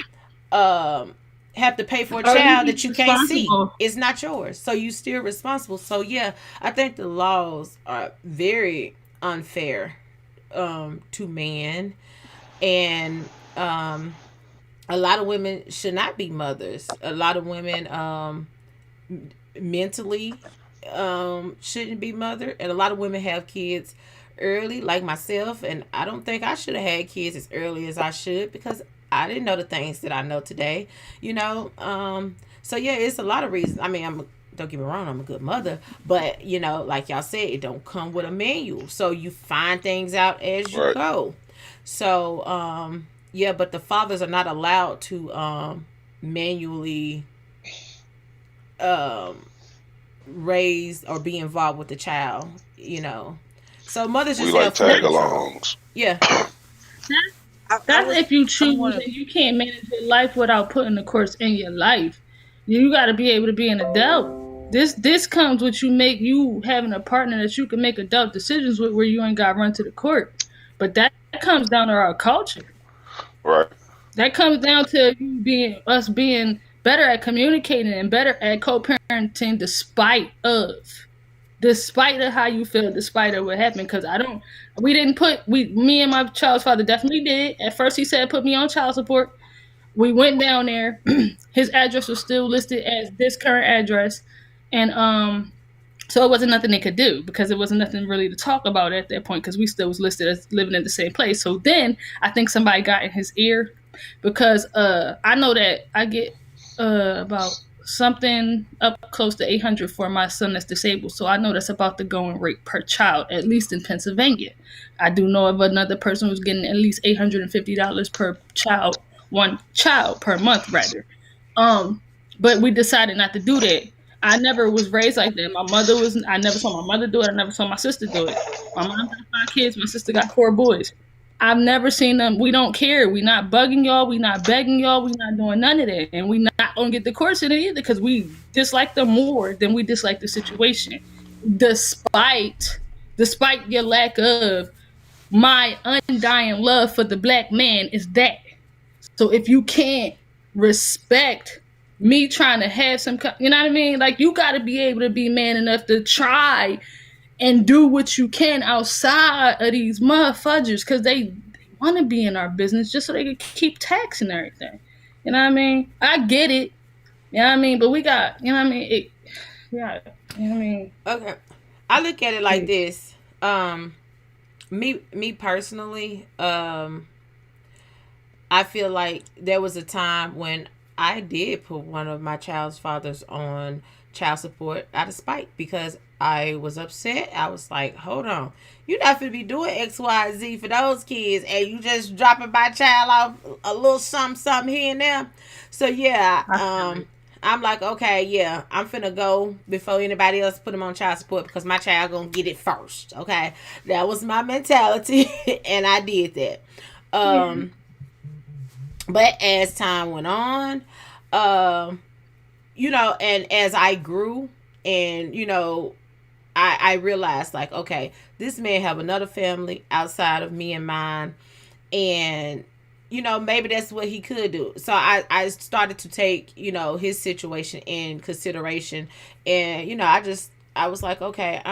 have to pay for a child that you can't see. It's not yours, so you still responsible. So yeah, I think the laws are very unfair to men, and a lot of women should not be mothers. A lot of women mentally shouldn't be mother, and a lot of women have kids early, like myself, and I don't think I should have had kids as early as I should, because I didn't know the things that I know today, so yeah, it's a lot of reasons. I mean, don't get me wrong, I'm a good mother, but like y'all said, it don't come with a manual, so you find things out as you go. So yeah, but the fathers are not allowed to manually raise or be involved with the child, so mothers just we like tag-alongs. Yeah. That's if you choose and you can't manage your life without putting the courts in your life. You got to be able to be an adult. This comes with you having a partner that you can make adult decisions with, where you ain't got to run to the court. But that comes down to our culture. Right. That comes down to us being better at communicating and better at co-parenting despite of how you feel, despite of what happened. Because me and my child's father definitely did. At first he said, put me on child support. We went down there. His address was still listed as this current address. And so it wasn't nothing they could do, because it wasn't nothing really to talk about at that point, because we still was listed as living in the same place. So then I think somebody got in his ear, because I know that I get about something up close to 800 for my son that's disabled. So I know that's about the going rate per child, at least in Pennsylvania. I do know of another person who's getting at least $850 per child, one child per month rather. But we decided not to do that. I never was raised like that. I never saw my mother do it. I never saw my sister do it. My mom got 5 kids. My sister got 4 boys. I've never seen them. We don't care. We not bugging y'all. We not begging y'all. We not doing none of that. And we not going to get the course in it either, because we dislike them more than we dislike the situation. Despite your lack of my undying love for the black man is that. So if you can't respect me trying to have some, you know what I mean? Like, you got to be able to be man enough to try and do what you can outside of these motherfuckers, because they want to be in our business just so they can keep taxing everything. You know what I mean? I get it. You know what I mean? But we got, you know what I mean? Yeah. You know what I mean? Okay. I look at it like this. Me personally, I feel like there was a time when I did put one of my child's fathers on child support out of spite, because I was upset. I was like, hold on, you're not gonna be doing X, Y, Z for those kids, and you just dropping my child off a little something here and there. So yeah, I'm like, okay, yeah, I'm finna go before anybody else put them on child support, because my child gonna get it first. Okay, that was my mentality, and I did that. But as time went on, and as I grew, and I realized, like, okay, this man have another family outside of me and mine, and maybe that's what he could do. So I started to take his situation in consideration, and I was like, okay,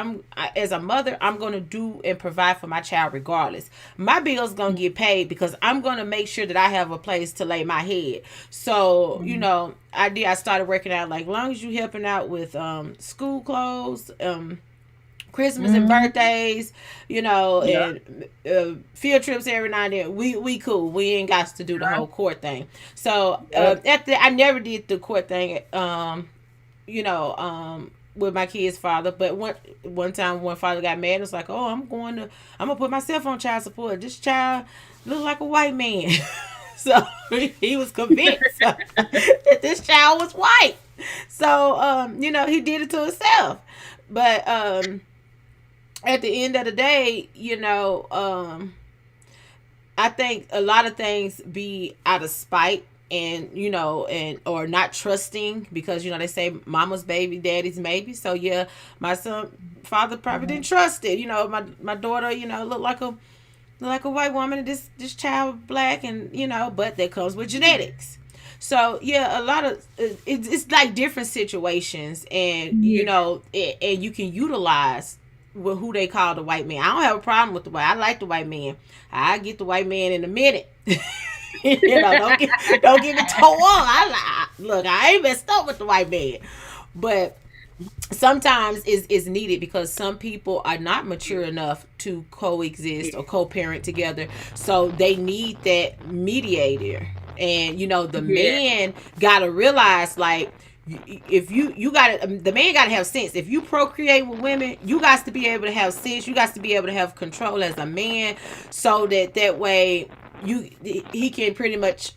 as a mother, I'm going to do and provide for my child regardless. My bill's going to get paid, because I'm going to make sure that I have a place to lay my head. So, I started working out, like, long as you helping out with school clothes, Christmas and birthdays, and field trips every now and then, we cool. We ain't got to do the whole court thing. So I never did the court thing, with my kid's father. But one time when father got mad, it's like, oh, I'm gonna put myself on child support. This child look like a white man. So he was convinced that this child was white. So, he did it to himself. But at the end of the day, I think a lot of things be out of spite, and or not trusting, because they say mama's baby, daddy's maybe. So yeah, my son father probably didn't trust it. My daughter, look like a white woman, and this child black, and but that comes with genetics. So yeah, a lot of it's like different situations, and and you can utilize with who they call the white man. I don't have a problem with the white. I like the white man. I get the white man in a minute. Don't get me toe on. Look, I ain't messed up with the white man, but sometimes is needed, because some people are not mature enough to coexist or co-parent together, so they need that mediator. And the man gotta realize, like, if you gotta, the man gotta have sense. If you procreate with women, you got to be able to have sense. You got to be able to have control as a man, so that way he can pretty much,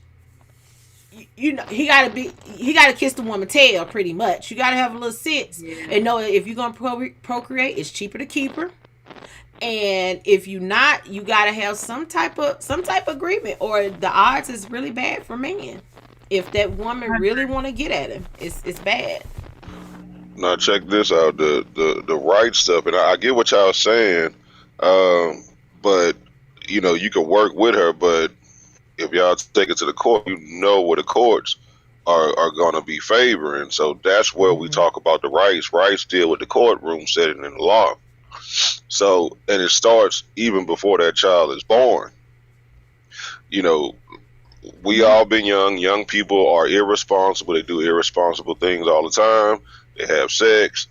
he gotta kiss the woman tail, pretty much. You gotta have a little sense, and know if you're gonna procreate, it's cheaper to keep her. And if you not, you gotta have some type of agreement, or the odds is really bad for men. If that woman really want to get at him, it's bad. Now check this out, the right stuff, and I get what y'all saying, but you can work with her, but if y'all take it to the court, where the courts are going to be favoring. So that's where we talk about the rights. Rights deal with the courtroom setting in the law. So, and it starts even before that child is born. We all been young. Young people are irresponsible. They do irresponsible things all the time. They have sex,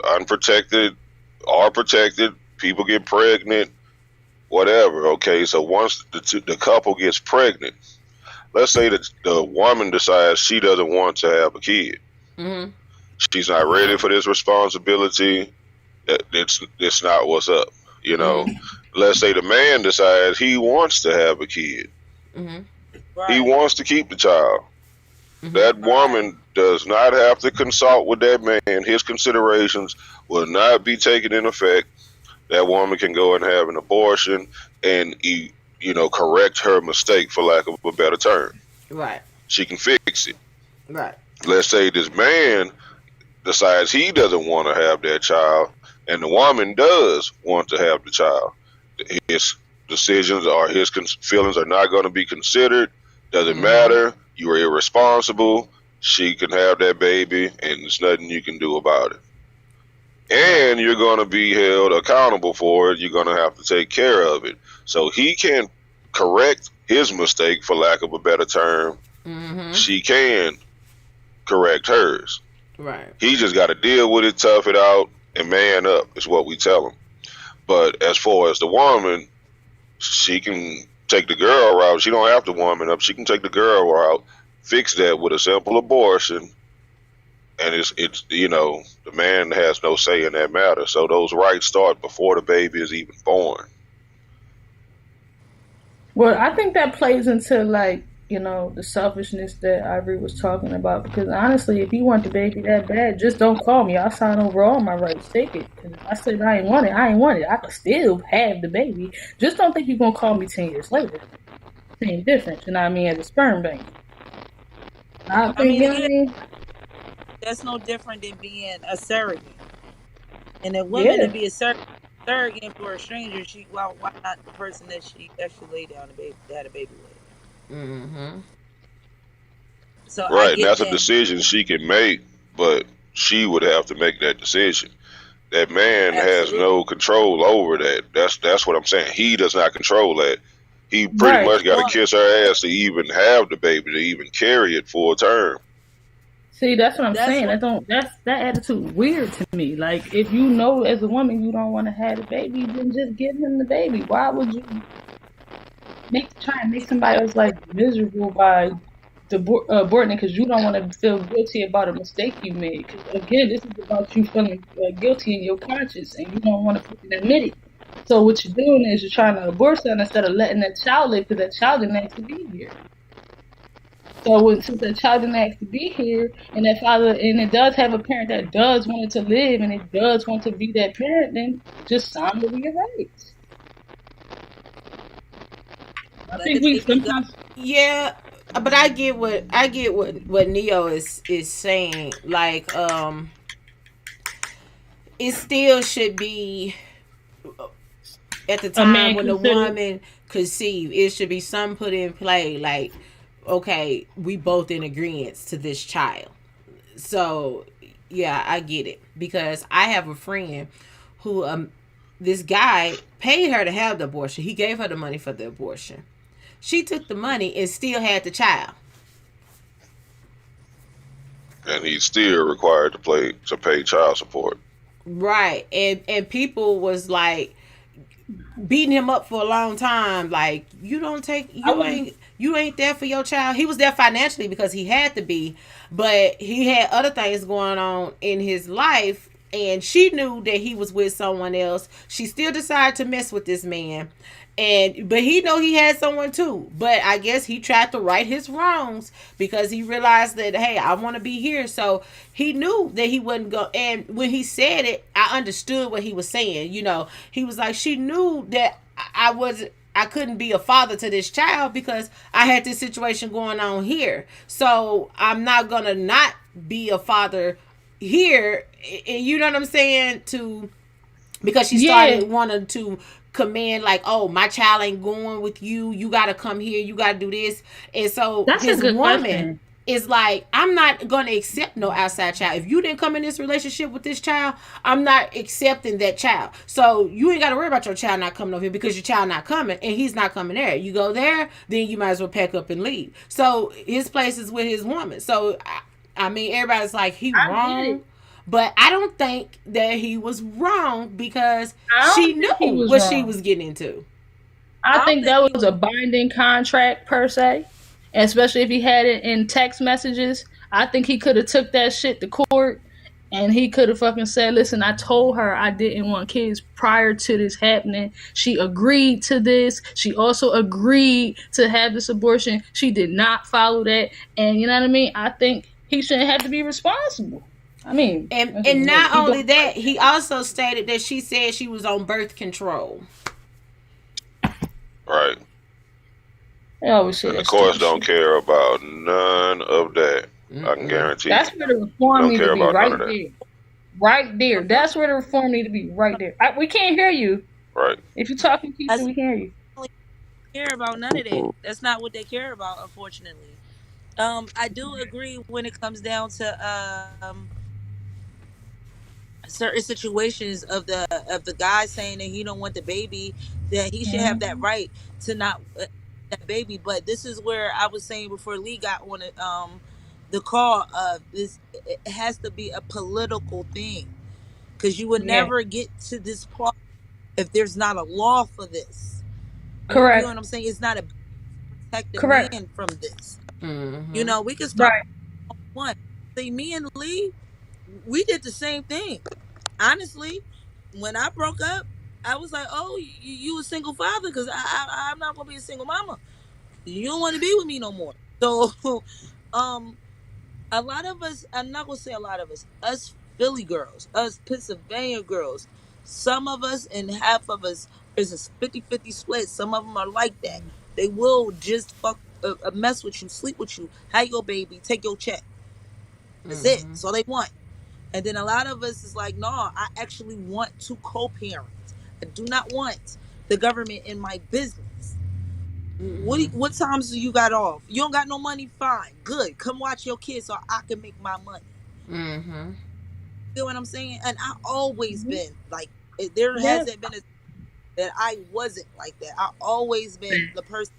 unprotected, are protected. People get pregnant, whatever. Okay, so once the couple gets pregnant, let's say that the woman decides she doesn't want to have a kid. Mm-hmm. She's not ready for this responsibility. It's not what's up. Let's say the man decides he wants to have a kid. Mm-hmm. Right. He wants to keep the child. Mm-hmm. That woman does not have to consult with that man. His considerations will not be taken in effect. That woman can go and have an abortion and correct her mistake, for lack of a better term. Right. She can fix it. Right. Let's say this man decides he doesn't want to have that child, and the woman does want to have the child. His decisions or his feelings are not going to be considered. Doesn't matter. You are irresponsible. She can have that baby, and there's nothing you can do about it. And you're going to be held accountable for it. You're going to have to take care of it. So he can correct his mistake, for lack of a better term. Mm-hmm. She can correct hers. Right. He just got to deal with it, tough it out, and man up, is what we tell him. But as far as the woman, she can take the girl route. She don't have to woman up. She can take the girl route, fix that with a simple abortion, and it's the man has no say in that matter. So those rights start before the baby is even born. Well, I think that plays into the selfishness that Ivory was talking about. Because honestly, if you want the baby that bad, just don't call me. I'll sign over all my rights. Take it. Because I said I ain't want it. I ain't want it. I could still have the baby. Just don't think you're gonna call me 10 years later. Same difference, you know what I mean, as a sperm bank. That's no different than being a surrogate. And a woman to be a surrogate for a stranger, why not the person that she actually laid down had a baby with? Mm-hmm. So right, that's a decision she can make, but she would have to make that decision. That man has no control over that. That's what I'm saying. He does not control that. He pretty much got to kiss her ass to even have the baby, to even carry it full term. See, that's what I'm saying. That attitude weird to me. Like, if you know as a woman you don't want to have a baby, then just give him the baby. Why would you try and make somebody else miserable by aborting because you don't want to feel guilty about a mistake you made? Because again, this is about you feeling guilty in your conscience, and you don't want to fucking admit it. So what you're doing is you're trying to abort something instead of letting that child live, because that child didn't have to be here. So since that child didn't ask to be here, and that father, and it does have a parent that does want it to live, and it does want to be that parent, then just sign over your rights. I Let the think we baby go. sometimes. Yeah, but I get what Neo is saying. Like, it still should be at the A time man when the considered. woman conceived. It should be something put in play. Like, okay, we both in agreement to this child. So yeah, I get it because I have a friend who this guy paid her to have the abortion. He gave her the money for the abortion. She took the money and still had the child. And he's still required to pay child support. Right. And people was like beating him up for a long time. Like, you don't take I wouldn't. you ain't there for your child. He was there financially because he had to be, but he had other things going on in his life, and she knew that he was with someone else. She still decided to mess with this man. And but he know he had someone too. But I guess he tried to right his wrongs because he realized that, hey, I want to be here. So he knew that he wouldn't go. And when he said it, I understood what he was saying. He was like, she knew that I couldn't be a father to this child because I had this situation going on here. So I'm not gonna not be a father here. And you know what I'm saying? Because she Yeah, started wanting to command, like, oh, my child ain't going with you gotta come here, you gotta do this. And so that's a his good woman question. is like, I'm not gonna accept no outside child. If you didn't come in this relationship with this child, I'm not accepting that child. So you ain't gotta worry about your child not coming over here because your child not coming and he's not coming there. You go there, then you might as well pack up and leave. So his place is with his woman. So I mean, everybody's like, he I get wrong. it. But I don't think that he was wrong because I she don't knew think he was what she wrong. was getting into. I I don't think think that he was was. a binding contract per se, especially if he had it in text messages. I think he could have took that shit to court, and he could have fucking said, "Listen, I told her I didn't want kids prior to this happening. She agreed to this. She also agreed to have this abortion. She did not follow that, and you know what I mean. I think he shouldn't have to be responsible. I mean, And that's just and me. not He doing only the right that, he thing. also stated that she said she was on birth control. Right. They always say And the that courts stupid don't shit. care about none of that. I can Mm-mm. guarantee That's you. where the They reform don't need to care be, about none right of that. there. Right there. That's Unfortunately, where the reform need to be. Right there. We can't hear you. Right. If you're talking, Keisha, as we can hear you. care about none of that. That's not what they care about, unfortunately. I do agree when it comes down to certain situations of the guy saying that he don't want the baby, that he should have that Mhm. right to not that baby. But this is where I was saying before Lee got on the call of this. It has to be a political thing because you would Yeah. never get to this part if there's not a law for this. You know Correct. what I'm saying? It's not a protect the Correct. man from this. Mm-hmm. We can start Right. one. See, me and Lee, we did the same thing. Honestly, when I broke up, I was like, "Oh, you a single father? Because I'm not gonna be a single mama. You don't want to be with me no more." So, um, a lot of us, I'm not gonna say a lot of us Philly girls, us Pennsylvania girls, some of us and half of us, there's a 50-50 split. Some of them are like that. They will just fuck, mess with you, sleep with you, have your baby, take your check. That's it. Mm-hmm. That's all they want. And then a lot of us is like, no, I actually want to co-parent. I do not want the government in my business. Mm-hmm. What times do you got off? You don't got no money? Fine, good. Come watch your kids so I can make my money. Mm-hmm. You know what I'm saying? And I always Mhm. been like, there Yeah. hasn't been a that I wasn't like that. I always been the person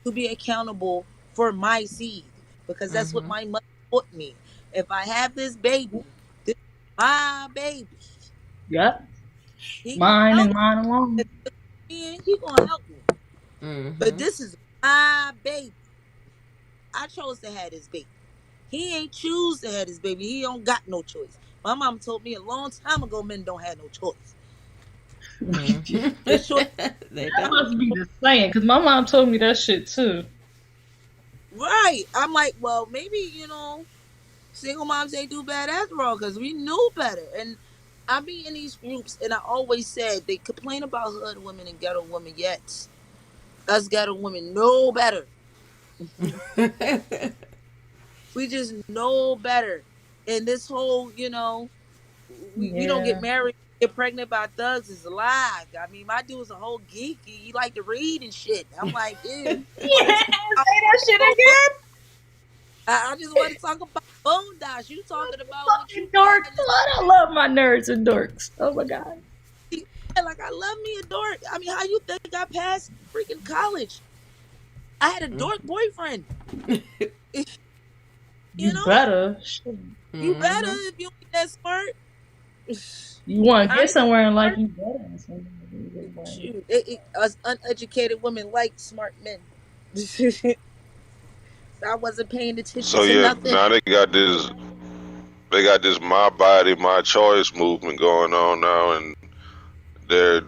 to be accountable for my seed because that's what Mm-hmm. my mother taught me. If I have this baby, this is my baby. Yep. He gonna Mine help and mine me. alone. He gonna help me. But Mm-hmm. this is my baby. I chose to have this baby. He ain't choose to have this baby. He don't got no choice. My mom told me a long time ago men don't have no choice. Mm-hmm. This choice They That don't. must be the saying, because my mom told me that shit too. Right. I'm like, well, maybe, single moms ain't do bad after all because we knew better. And I be in these groups and I always said they complain about hood women and ghetto women, yet us ghetto women know better. We just know better. And this whole, we don't get Yeah. married, get pregnant by thugs is a lie. I mean, my dude's a whole geek. He like to read and shit. I'm like, dude, Yeah, want to talk say about that shit bone. again. I just want to talk about bone dosh. You talking about what you Fucking dorks. got in this? Lord, I love my nerds and dorks. Oh my god. Like I love me a dork. I mean, how you think I passed freaking college? I had a dork boyfriend. You You know, better. Shit. you better Mm-hmm. if you ain't that smart. You want to I get ain't somewhere in life, smart. you better. Shoot, us uneducated women like smart men. I wasn't paying attention So to yeah, nothing. now they got this my body, my choice movement going on now, and they're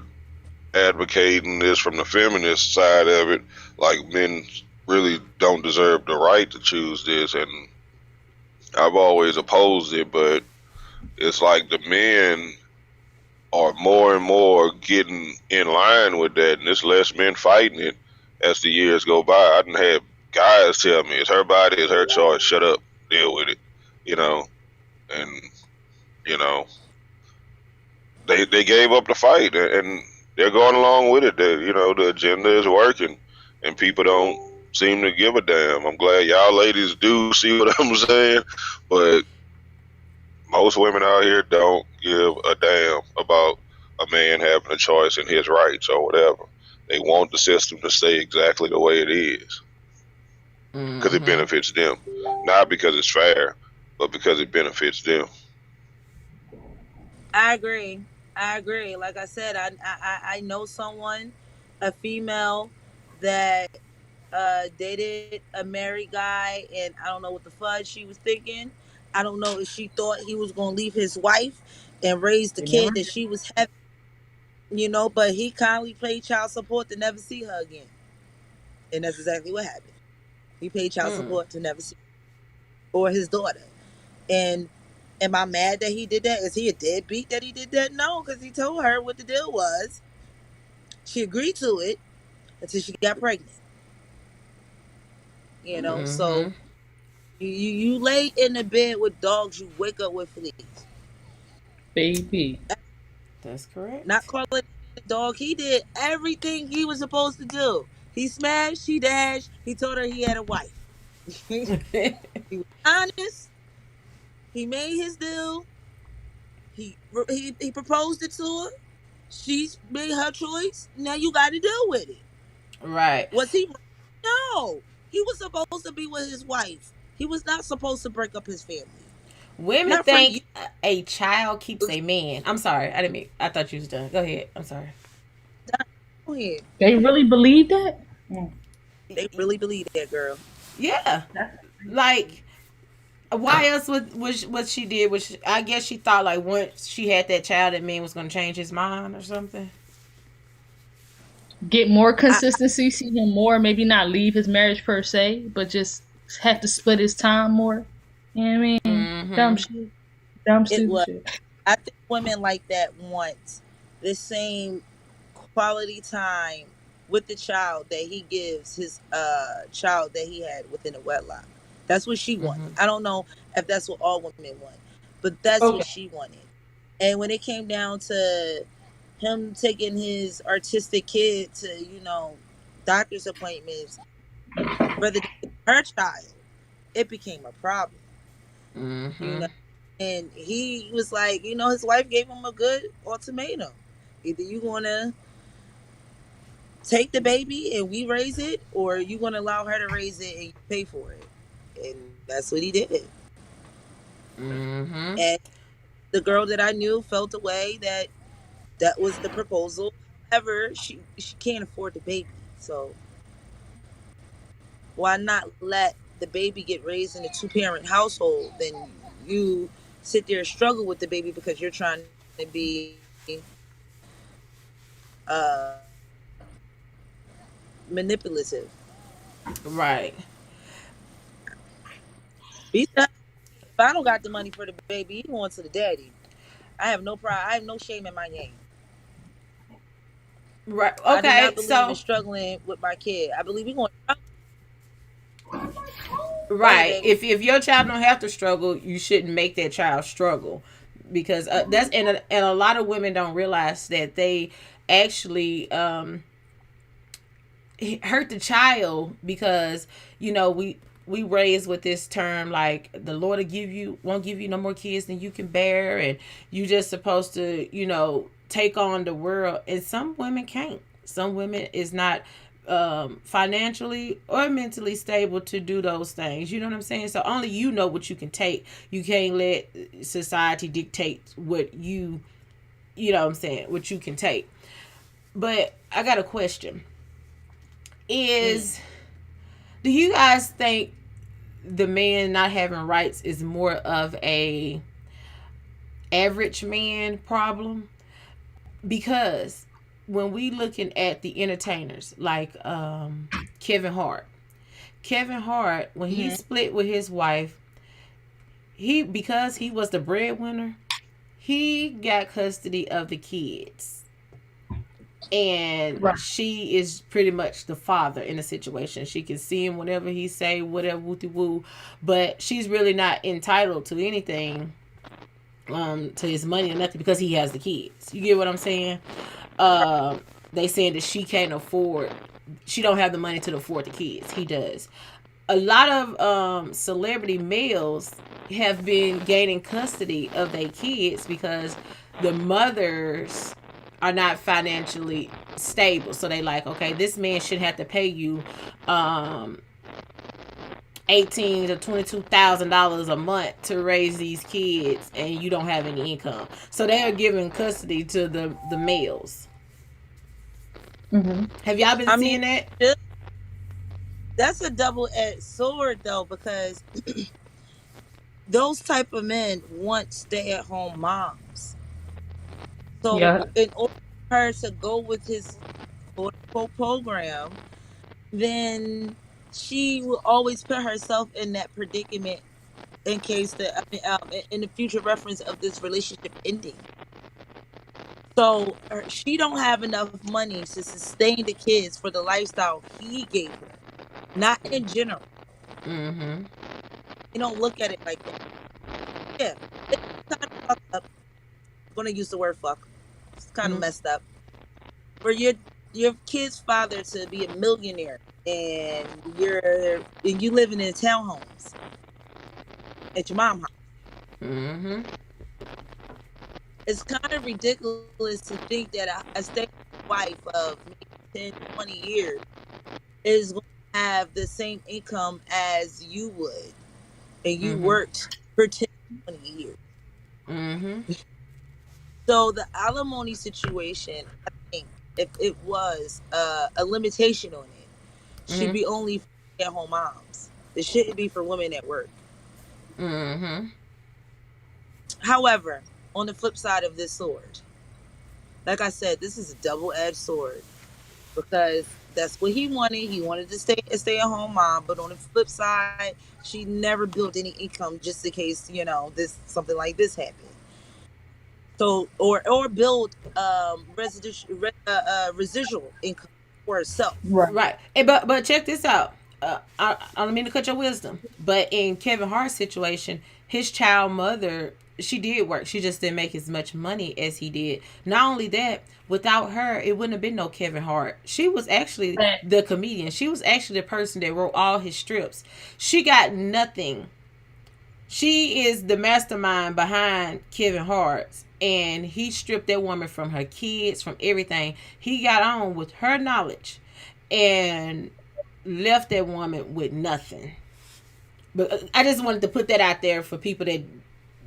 advocating this from the feminist side of it, like men really don't deserve the right to choose this, and I've always opposed it, but it's like the men are more and more getting in line with that, and there's less men fighting it as the years go by. I done had guys tell me it's her body, it's her choice. Shut up, deal with it. You know, and you know they gave up the fight, and they're going along with it. The agenda is working, and people don't seem to give a damn. I'm glad y'all ladies do see what I'm saying, but most women out here don't give a damn about a man having a choice in his rights or whatever. They want the system to stay exactly the way it is because it Mm-hmm. benefits them, not because it's fair, but because it benefits them. I agree. I agree. Like I said, I know someone, a female that dated a married guy, and I don't know what the fudge she was thinking. I don't know if she thought he was gonna leave his wife and raise the You never kid that she was having, but he kindly paid child support to never see her again. And that's exactly what happened. He paid child Mm. support to never see or his daughter. And am I mad that he did that? Is he a deadbeat that he did that? No, because he told her what the deal was. She agreed to it until she got pregnant. Mm-hmm. So you lay in the bed with dogs, you wake up with fleas. baby. That's Not correct. calling that man a dog. He did everything he was supposed to do. He smashed, he dashed, he told her he had a wife. He was honest. He made his deal. He proposed it to her. She's made her choice. Now you got to deal with it. Right. Was he? No. He was supposed to be with his wife. He was not supposed to break up his family. Women Not for you. think a child keeps a man. I'm sorry. I didn't mean. I thought you was done. Go ahead. I'm sorry. Go ahead. They really believe that? Mm. They really believe that, girl. Yeah. That's Like, why else would what she did? Which I guess she thought like once she had that child, that man was going to change his mind or something. get more I, consistency, see him more, maybe not leave his marriage per se, but just have to split his time more. You know what I mean? Dumb Mm-hmm. shit. Dumb it stupid was. shit. I think women like that want the same quality time with the child that he gives his child that he had within a wedlock. That's what she wanted. Mm-hmm. I don't know if that's what all women want, but that's what Okay. she wanted. And when it came down to him taking his artistic kid to, doctor's appointments rather than her child, it became a problem, you Mm-hmm. know. And he was like, his wife gave him a good ultimatum. Either you want to take the baby and we raise it, or you going to allow her to raise it and you pay for it. And that's what he did. Mm-hmm. And the girl that I knew felt a way that that was the proposal. However, she can't afford the baby. So why not let the baby get raised in a two-parent household? Then you sit there and struggle with the baby because you're trying to be manipulative. Right. He said, if I don't got the money for the baby, he going to the daddy. I have no pride. I have no shame in my name. Right. I do not Okay. believe in So struggling with my kid. I believe we're going to go ahead, right. baby. If your child don't have to struggle, you shouldn't make that child struggle, because that's and a lot of women don't realize that they actually hurt the child, because we raised with this term like the Lord will give you won't give you no more kids than you can bear, and you just supposed to take on the world. And some women can't. Some women is not financially or mentally stable to do those things. You know what I'm saying? So only you know what you can take. You can't let society dictate what you know what I'm saying, what you can take. But I got a question. Mm. Is Do you guys think the man not having rights is more of a average man problem? Because when we looking at the entertainers like Kevin Hart, when he Mm-hmm. split with his wife, he because he was the breadwinner, he got custody of the kids, and Right. she is pretty much the father in the situation. She can see him whenever he say whatever wooty woo, but she's really not entitled to anything, to his money or nothing, because he has the kids. You get what I'm saying? Um, they saying that she can't afford. She don't have the money to afford the kids. He does. A lot of celebrity males have been gaining custody of their kids because the mothers are not financially stable. So they like, okay, this man shouldn't have to pay you um 18 to 22 thousand dollars a month to raise these kids, and you don't have any income. So they are giving custody to the males. Mm-hmm. Have y'all been I mean, seeing that? that's a double-edged sword though, because those type of men want stay-at-home moms. So Yeah. in order for her to go with his quote unquote program, then she will always put herself in that predicament in case that I mean, in the future reference of this relationship ending. So she don't have enough money to sustain the kids for the lifestyle he gave her. Not in general. Mm-hmm. You don't look at it like that. Yeah, it's kind of fucked up. I'm gonna use the word fuck. It's kind of Mm-hmm. messed up. For your kid's father to be a millionaire and you living in townhomes at your mom's house. Mm-hmm. It's kind of ridiculous to think that a stay wife of maybe 10, 20 years is going to have the same income as you would, and you Mm-hmm. worked for 10, 20 years. Mm-hmm. So the alimony situation, I think, if it was a limitation on it, should Mm-hmm. be only for stay-at-home moms. It shouldn't be for women at work. Mm-hmm. However, on the flip side of this sword, like I said, this is a double-edged sword because that's what he wanted. He wanted to stay a stay-at-home mom, but on the flip side, she never built any income just in case this something like this happened. So or build residual income for herself. Right. Right. But check this out. I don't mean to cut your wisdom, but in Kevin Hart's situation, his child mother, she did work. She just didn't make as much money as he did. Not only that, without her, it wouldn't have been no Kevin Hart. She was actually the comedian. She was actually the person that wrote all his strips. She got nothing. She is the mastermind behind Kevin Hart's, and he stripped that woman from her kids, from everything. He got on with her knowledge and left that woman with nothing. But I just wanted to put that out there for people that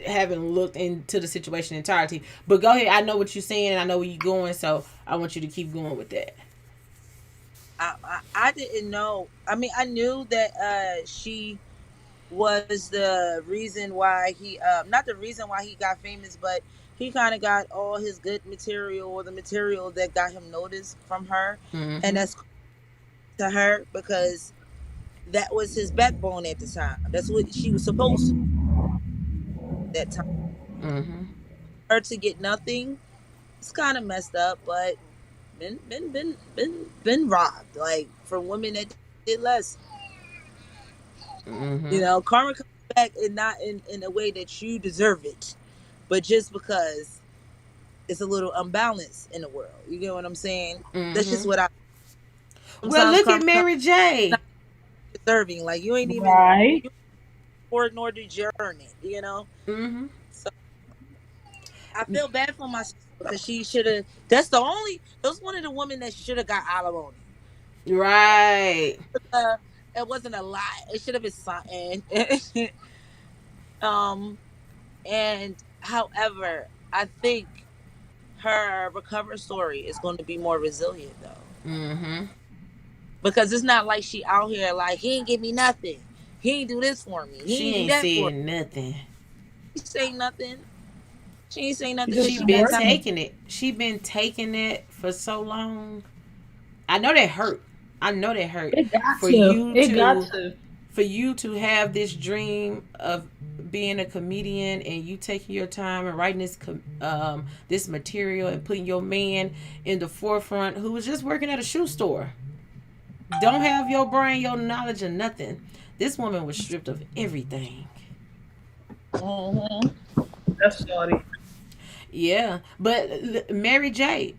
haven't looked into the situation entirety. But go ahead. I know what you're saying, and I know where you're going, so I want you to keep going with that. I didn't know. I mean, I knew that she was the reason why he not the reason why he got famous, but he kind of got all his good material or the material that got him noticed from her, and Mm-hmm. that's to her because that was his backbone at the time. That's what she was supposed to do at that time. Mm-hmm. Her to get nothing, it's kind of messed up, but been robbed. Like from women that did less. Mm-hmm. Karma comes back and not in a way that you deserve it, but just because it's a little unbalanced in the world. You get what I'm saying? That's just Mm-hmm. what I. Well, Sometimes look at karma comes Mary J. not deserving. Like you ain't even Right. you or nor did you earn it. Mm-hmm. So I feel bad for my sister because she should have. That's the only. That's one of the women that should have got alimony. Right. Uh, it wasn't a lot. It should have been something. um, and however, I think her recovery story is going to be more resilient though, Mm-hmm. because it's not like she out here like he ain't give me nothing, he ain't do this for me, he She ain't do ain't that for me. saying nothing. She say nothing. She ain't saying She nothing. just She She keep got been time. working. taking it. She been taking it for so long. I know that hurt. I know that hurt It got for to. you It got to to. for you to have this dream of being a comedian and you taking your time and writing this material and putting your man in the forefront who was just working at a shoe store, don't have your brain, your knowledge, or nothing. This woman was stripped of everything. Mm-hmm. That's salty. Yeah, but Mary J,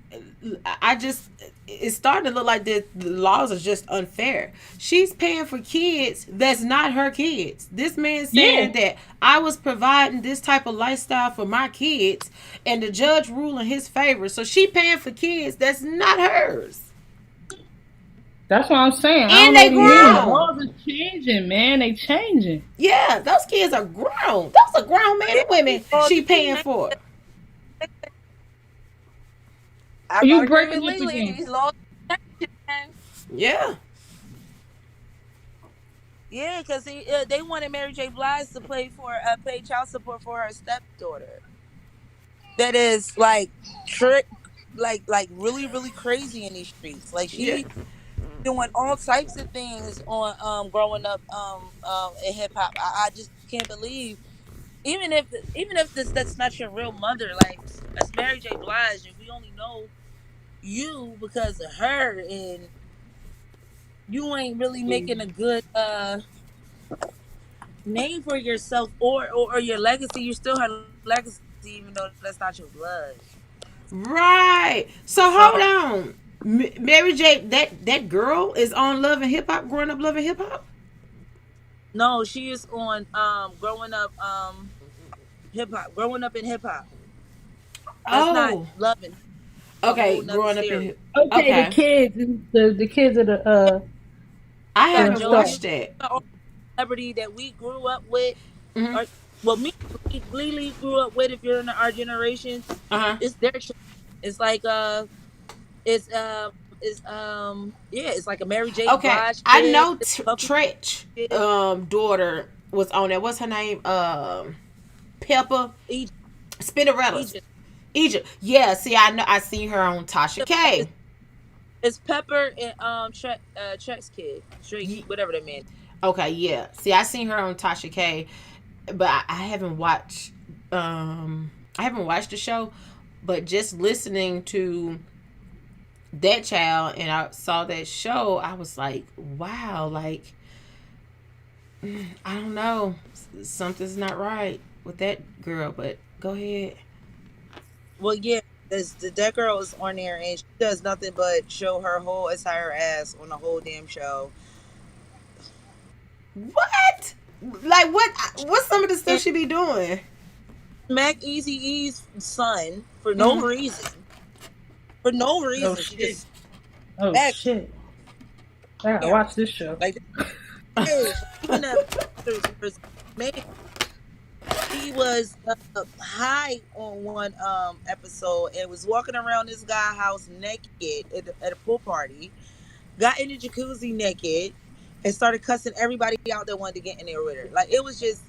I just it's starting to look like the laws are just unfair. She's paying for kids that's not her kids. This man Yeah. saying that I was providing this type of lifestyle for my kids, and the judge ruled in his favor. So she paying for kids that's not hers, That's what I'm saying. I don't and know they what you mean. The grown. laws are changing, man. They changing. Yeah, those kids are grown. Those are grown men Yeah, and women these laws she do paying change. for. I You gotta agree with breaking up Lily. again. These laws change, man. Yeah. Yeah, because they wanted Mary J. Blige to pay child support for her stepdaughter. That is like trick, like really really crazy in these streets. Like Yeah. she doing all types of things on growing up in hip hop. I just can't believe even if that's not your real mother. Like that's Mary J. Blige, and we only know you because of her, and you ain't really making a good name for yourself or your legacy. You're still her legacy, even though that's not your blood. Right. So So hold on. Mary J. That girl is on Love and Hip Hop, growing up Love and Hip Hop. no, she is on growing up hip hop, growing up in hip hop. That's not Oh. loving. A Okay, whole nother growing up in. series. Okay, the Okay, kids, the kids of I Got haven't stuff. Jody, watched that. celebrity that we grew up with, Hmm. or well, me, Lily grew up with. If you're in our generation, Uh huh. it's their show. It's like yeah, it's like a Mary J. Okay, Blige I kid, know Buffy Tretch kid, daughter was on there. What's her name? Pepper Egypt, Spinnerellas. Egypt. Egypt. Yeah. See, I know. I seen her on Tasha It's, K. it's Pepper and Trek's kid, Drake, Ye- whatever that man. Okay. Yeah. See, I seen her on Tasha K, but I haven't watched. I haven't watched the show, but just listening to that child and I saw that show, I was like, wow, like I don't know, something's not right with that girl. But go ahead. Well, yeah, that girl is on there and she does nothing but show her whole entire ass on the whole damn show. What? Like what? What's some of the stuff And she be doing? Mac Easy E's son for no Mm-hmm. reason. For no Oh reason, she shit. just Oh back shit. I gotta here watch this show. like this. Even the was made. He was high on one episode and was walking around this guy's house naked at a pool party. Got in the jacuzzi naked and started cussing everybody out that wanted to get in there with her. Like it was just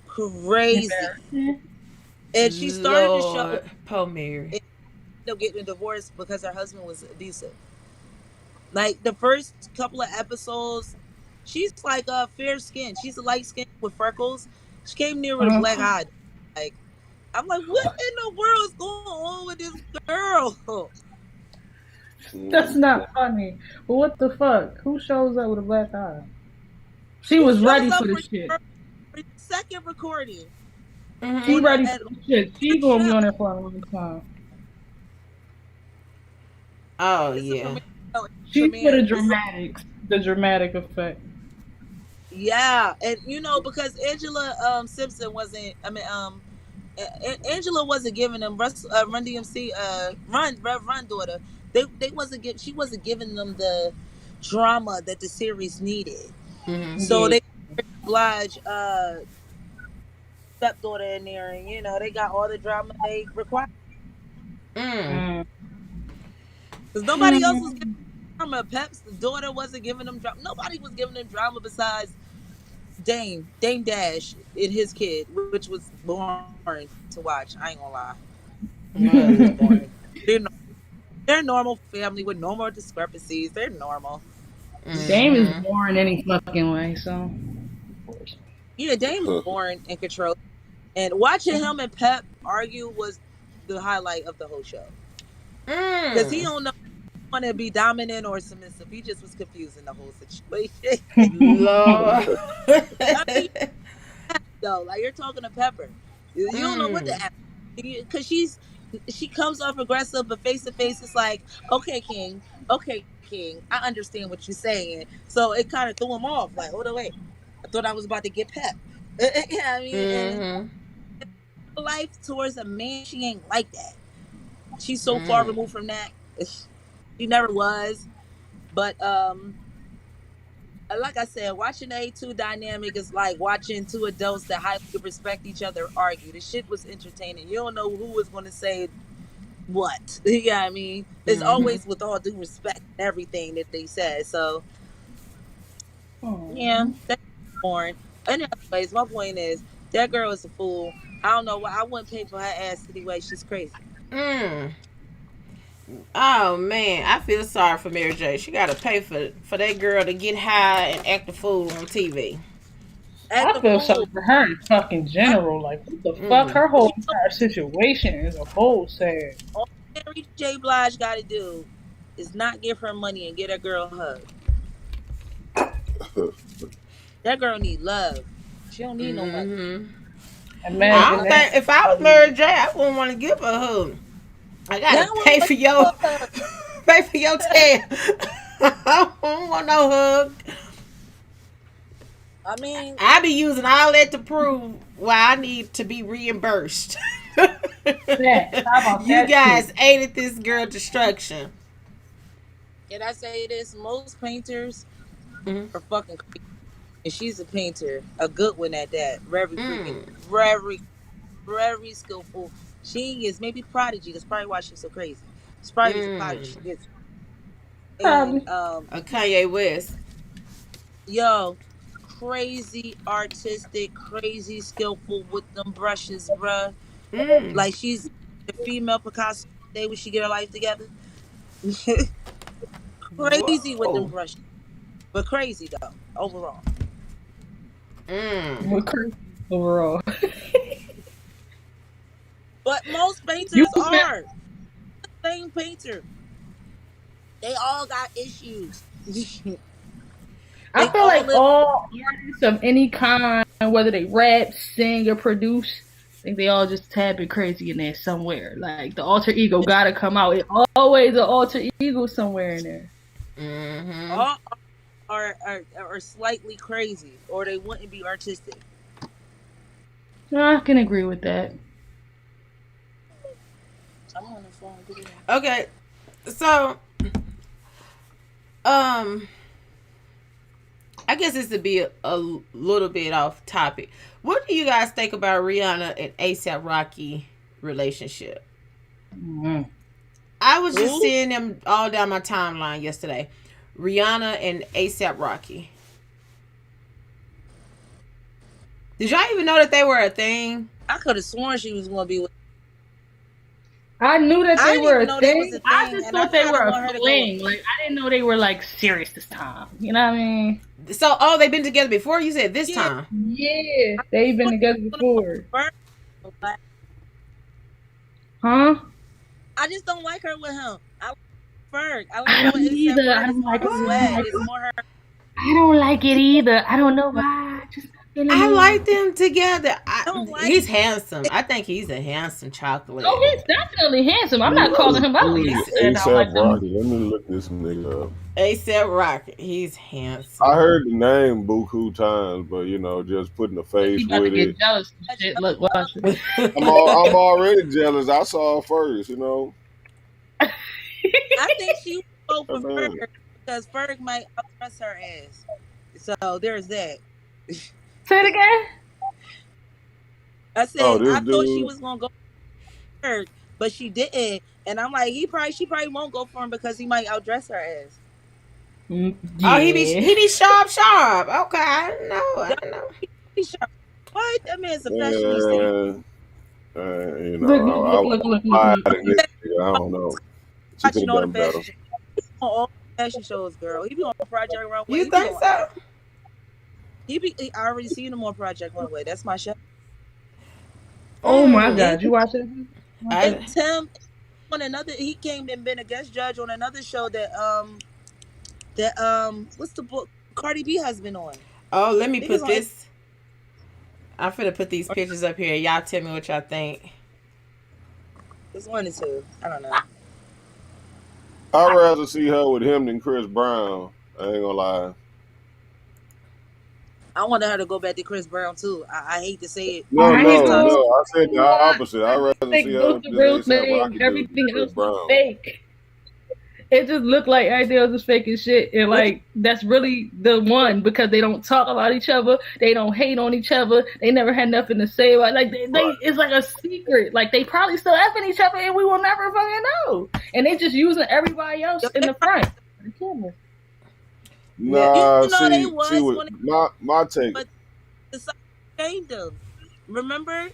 crazy. Embarrassing. And she started the show Lord, poor Mary. and ended up getting a divorce because her husband was abusive. Like the first couple of episodes, She's like fair skin. She's a light skin with freckles. She came near with a black Uh, eye. Like I'm like, what in the world is going on with this girl? that's Mm. not funny. But what the fuck? Who shows up with a black eye? She Who was shows ready up for the for shit. your second recording She Mm-hmm. on ready at for the shit. the She gonna show? be on there for a long time. Oh It's a yeah. premiere. Oh, it's a She's for premiere. the It's dramatics, the dramatic effect. yeah, and because Angela Simpson wasn't. I mean Angela wasn't giving them Run DMC Run daughter. They wasn't give she wasn't giving them the drama that the series needed. Mm-hmm. So Yeah. they oblige stepdaughter in there, and they got all the drama they required Mm. Mm. because nobody else was giving Mm. drama. Pep's daughter wasn't giving them drama. Nobody was giving them drama besides Dame Dash and his kid, which was boring to watch. I ain't gonna lie, it was boring. They're no- they're normal family with normal discrepancies. They're normal. Dame is Mm-hmm. boring any fucking way, so. Yeah, Dame is boring and controlled. And watching him and Pep argue was the highlight of the whole show. Because he Mm. don't know want to be dominant or submissive. He just was confusing the whole situation. Lord. I mean, though, like you're talking to Pepper, you don't know what to Mm. ask because she comes off aggressive, but face to face, it's like, okay, King, I understand what you're saying. So it kind of threw him off. Like, hold on, wait, I thought I was about to get Pep. Yeah, I mean, and Mm-hmm. life towards a man, she ain't like that. She's so far Mm. removed from that. She never was. But like I said, watching the A2 dynamic is like watching two adults that highly respect each other argue. The shit was entertaining. You don't know who was going to say what. Yeah, I mean, it's Mm-hmm. always with all due respect and everything that they said. So yeah, Oh. that's boring. Anyways, my point is that girl is a fool. I don't know why I wouldn't pay for her ass anyway. She's crazy. Mm. Oh man, I feel sorry for Mary J. She got to pay for that girl to get high and act a fool on TV. Act I the feel sorry fool. for her in fucking general. Like, what the fuck? Mm. Her You whole know, entire situation is a whole sad. all Mary J. Blige got to do is not give her money and get a girl a hug. That girl need love. She don't need no money. Mm-hmm. I Imagine don't that. think if I was Mary J, I wouldn't want to give her a hug. I Now gotta I pay want for your a hug. pay for your tab. I don't want no hug. I mean, I be using all that to prove why I need to be reimbursed. Facts. How about You that shit? guys aided this girl destruction. can I say this? Most painters Mm. are fucking crazy. And she's a painter, a good one at that. Very freaking, Mm. very skillful. She is maybe prodigy. That's probably why she's so crazy. She probably was a prodigy. Mm. She is. And Probably. A Kanye West. yo, crazy artistic, crazy skillful with them brushes, bruh. Mm. Like she's the female Picasso day when she get her life together. Crazy with them Whoa. brushes, but crazy though overall. Mm. We're crazy overall. But most You painters spent. are same painter. They all got issues. I They feel all like live. all artists of any kind, whether they rap, sing, or produce, I think they all just a tad bit crazy in there somewhere. Like the alter ego gotta come out. It always an alter ego somewhere in there. Mm-hmm. All are slightly crazy, or they wouldn't be artistic. No, I can agree with that. I'm on the phone. Get it Okay. So, um, I guess this would be a little bit off topic. What do you guys think about Rihanna and ASAP Rocky relationship? Mm. I was just Who? seeing them all down my timeline yesterday. Rihanna and ASAP Rocky. Did y'all even know that they were a thing? I could have sworn she was gonna be with. I knew that I they didn't were even a know that was thing. a I thing, just and I thought they kind were of a want her to go with. fling. Like I didn't know they were like serious this time. You know what I mean? So, they've been together before. You said this Yeah, time. Yeah, they've been together before. Ferg. Huh? I just don't like her with him. I like Ferg. I like I her don't with ASAP either. I Word. It's don't more like her it. swag. It's more her. I don't like it either. I don't know why. Just not feeling I it. like them together. I don't like He's handsome. I think he's a handsome chocolate. Oh, he's definitely handsome. I'm not calling Who him out. is You said I don't like ASAP him. Rocky? Let me look this nigga up. A$AP Rocky. He's I handsome. heard the name buku times, but just putting a He face about to with get it. jealous and shit. Look, watch it. I'm already jealous. I saw it first. I think she would go for Man. Ferg because Ferg might outdress her ass. So there's that. Say it again. I Oh, said this I thought she dude. was gonna go for Ferg, but she didn't. And I'm like, she probably won't go for him because he might outdress her ass. Oh, Yeah. he be sharp. Okay, I know. He sharp. What? That man's a fashionista. Man, Look, look, I look, was look, look, look, quiet look. in this nigga. I don't know. She could Watching have all the done better. fashion. On all the fashion shows, girl. He be on Project Runway. You He be think on. so? I already seen him on Project Runway. That's my show. Oh my And God, you watch it? I, Tim on another. He came and been a guest judge on another show that what's the book Cardi B has been on. let me Niggas put on this. I'm finna put these pictures up here. Y'all tell me what y'all think. It's one or two. I don't know. I'd rather see her with him than Chris Brown. I ain't gonna lie. I wanted her to go back to Chris Brown too. I hate to say it. No, I no, do. no. I said the opposite. I'd rather Think see her both with the this real ASAP thing. Rocky dude than Everything Chris else was Brown. fake. It just looked like everything else was fake and shit. And like that's really the one because they don't talk about each other. They don't hate on each other. They never had nothing to say about like they it's like a secret. Like they probably still effing each other and we will never fucking know. And they just using everybody else in the front. Nah, You know they see was what when my take. but society changed them. Remember,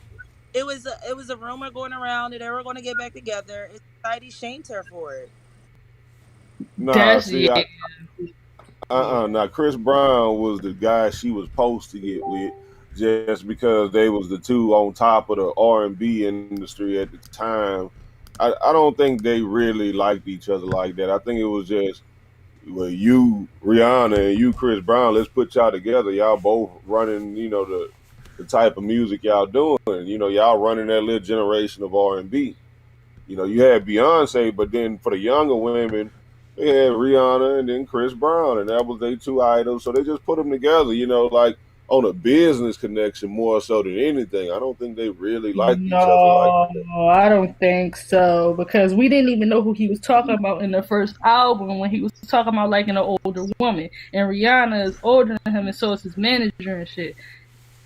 it was a rumor going around that they were going to get back together. And society shamed her for it. Nah, That's see, yeah. Now Chris Brown was the guy she was supposed to get with, just because they was the two on top of the R&B industry at the time. I don't think they really liked each other like that. I think it was just, well, you Rihanna and you Chris Brown, let's put y'all together. Y'all both running, the type of music y'all doing. Y'all running that little generation of R&B. You had Beyonce, but then for the younger women, they had Rihanna and then Chris Brown, and that was their two idols. So they just put them together, like on a business connection more so than anything. I don't think they really liked each other like that. No, I don't think so because we didn't even know who he was talking about in the first album when he was talking about liking an older woman, and Rihanna is older than him, and so is his manager and shit.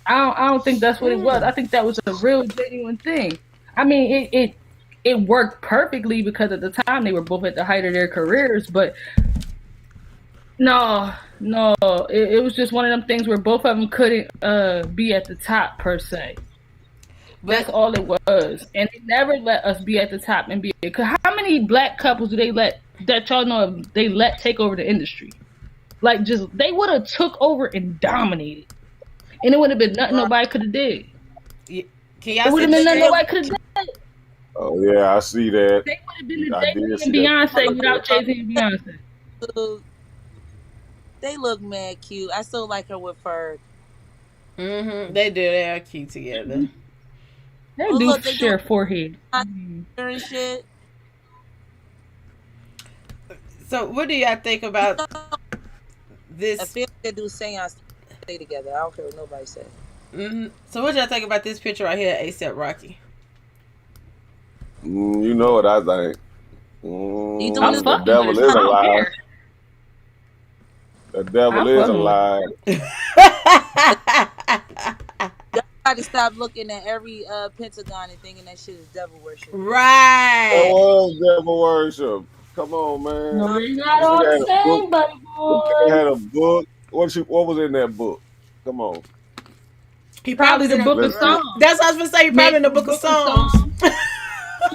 I don't think that's what it was. I think that was a real genuine thing. I mean, it worked perfectly because at the time they were both at the height of their careers, but no, it was just one of them things where both of them couldn't be at the top per se. That's all it was, and they never let us be at the top and be. Cause how many black couples do they let that y'all know of, they let take over the industry? Like just they would have took over and dominated, and it would have been nothing nobody could have did. Can It y'all would see have been this? nothing nobody could have did. Oh yeah, I see that. They would have been the I Jay-Z did and see that. Beyonce without Jay-Z and Beyonce. They look mad cute. I still like her with Ferg. They do. They are cute together. They Oh, do look, they share do forehead. and shit. So, what do y'all think about I this? feel they do seance stay together. I don't care what nobody says. So, what y'all think about this picture right here, A$AP Rocky? You know what I think. You doing I'm this? The fucking devil with is it. I a don't lie. care. The devil I'm is a fucking with it. lie. Y'all got to stop looking at every Pentagon and thinking that shit is devil worship. That Right. was devil worship. Come on, man. No, No, we're not This all nigga the had a book. same, buddy This nigga boy. had a book. What was in that book? Come on. He Probably probably the in Book of Let's see. Psalms. That's what I was gonna say. He probably in Maybe the the Book of Book of Psalms. Psalms.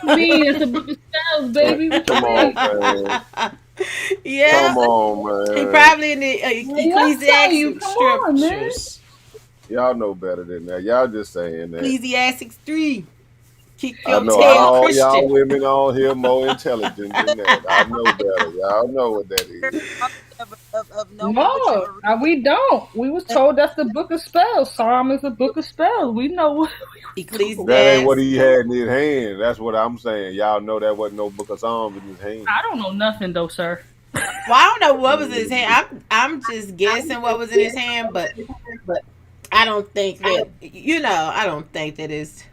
you mean? It's the book of spells, baby. What you Come on, mean? man. Yeah, Come on, he man. probably in the Man, I'm telling you, Ecclesiastic come on, man. scriptures. Y'all know better than that. Y'all just saying that. Ecclesiastics 3. Kick I your know tail, all y'all Christian. women on here more intelligent than that. I know better. Y'all know what that is. of knowing what you No, are we don't. We was told that's the book of spells. Psalm is the book of spells. We know what we was told. That ain't what he Ecclesiastes. had in his hand. That's what I'm saying. Y'all know that wasn't no book of Psalms in his hand. I don't know nothing though, sir. Well, I don't know what was in his hand. I'm just guessing what was in his hand, but I don't think that I don't think that it's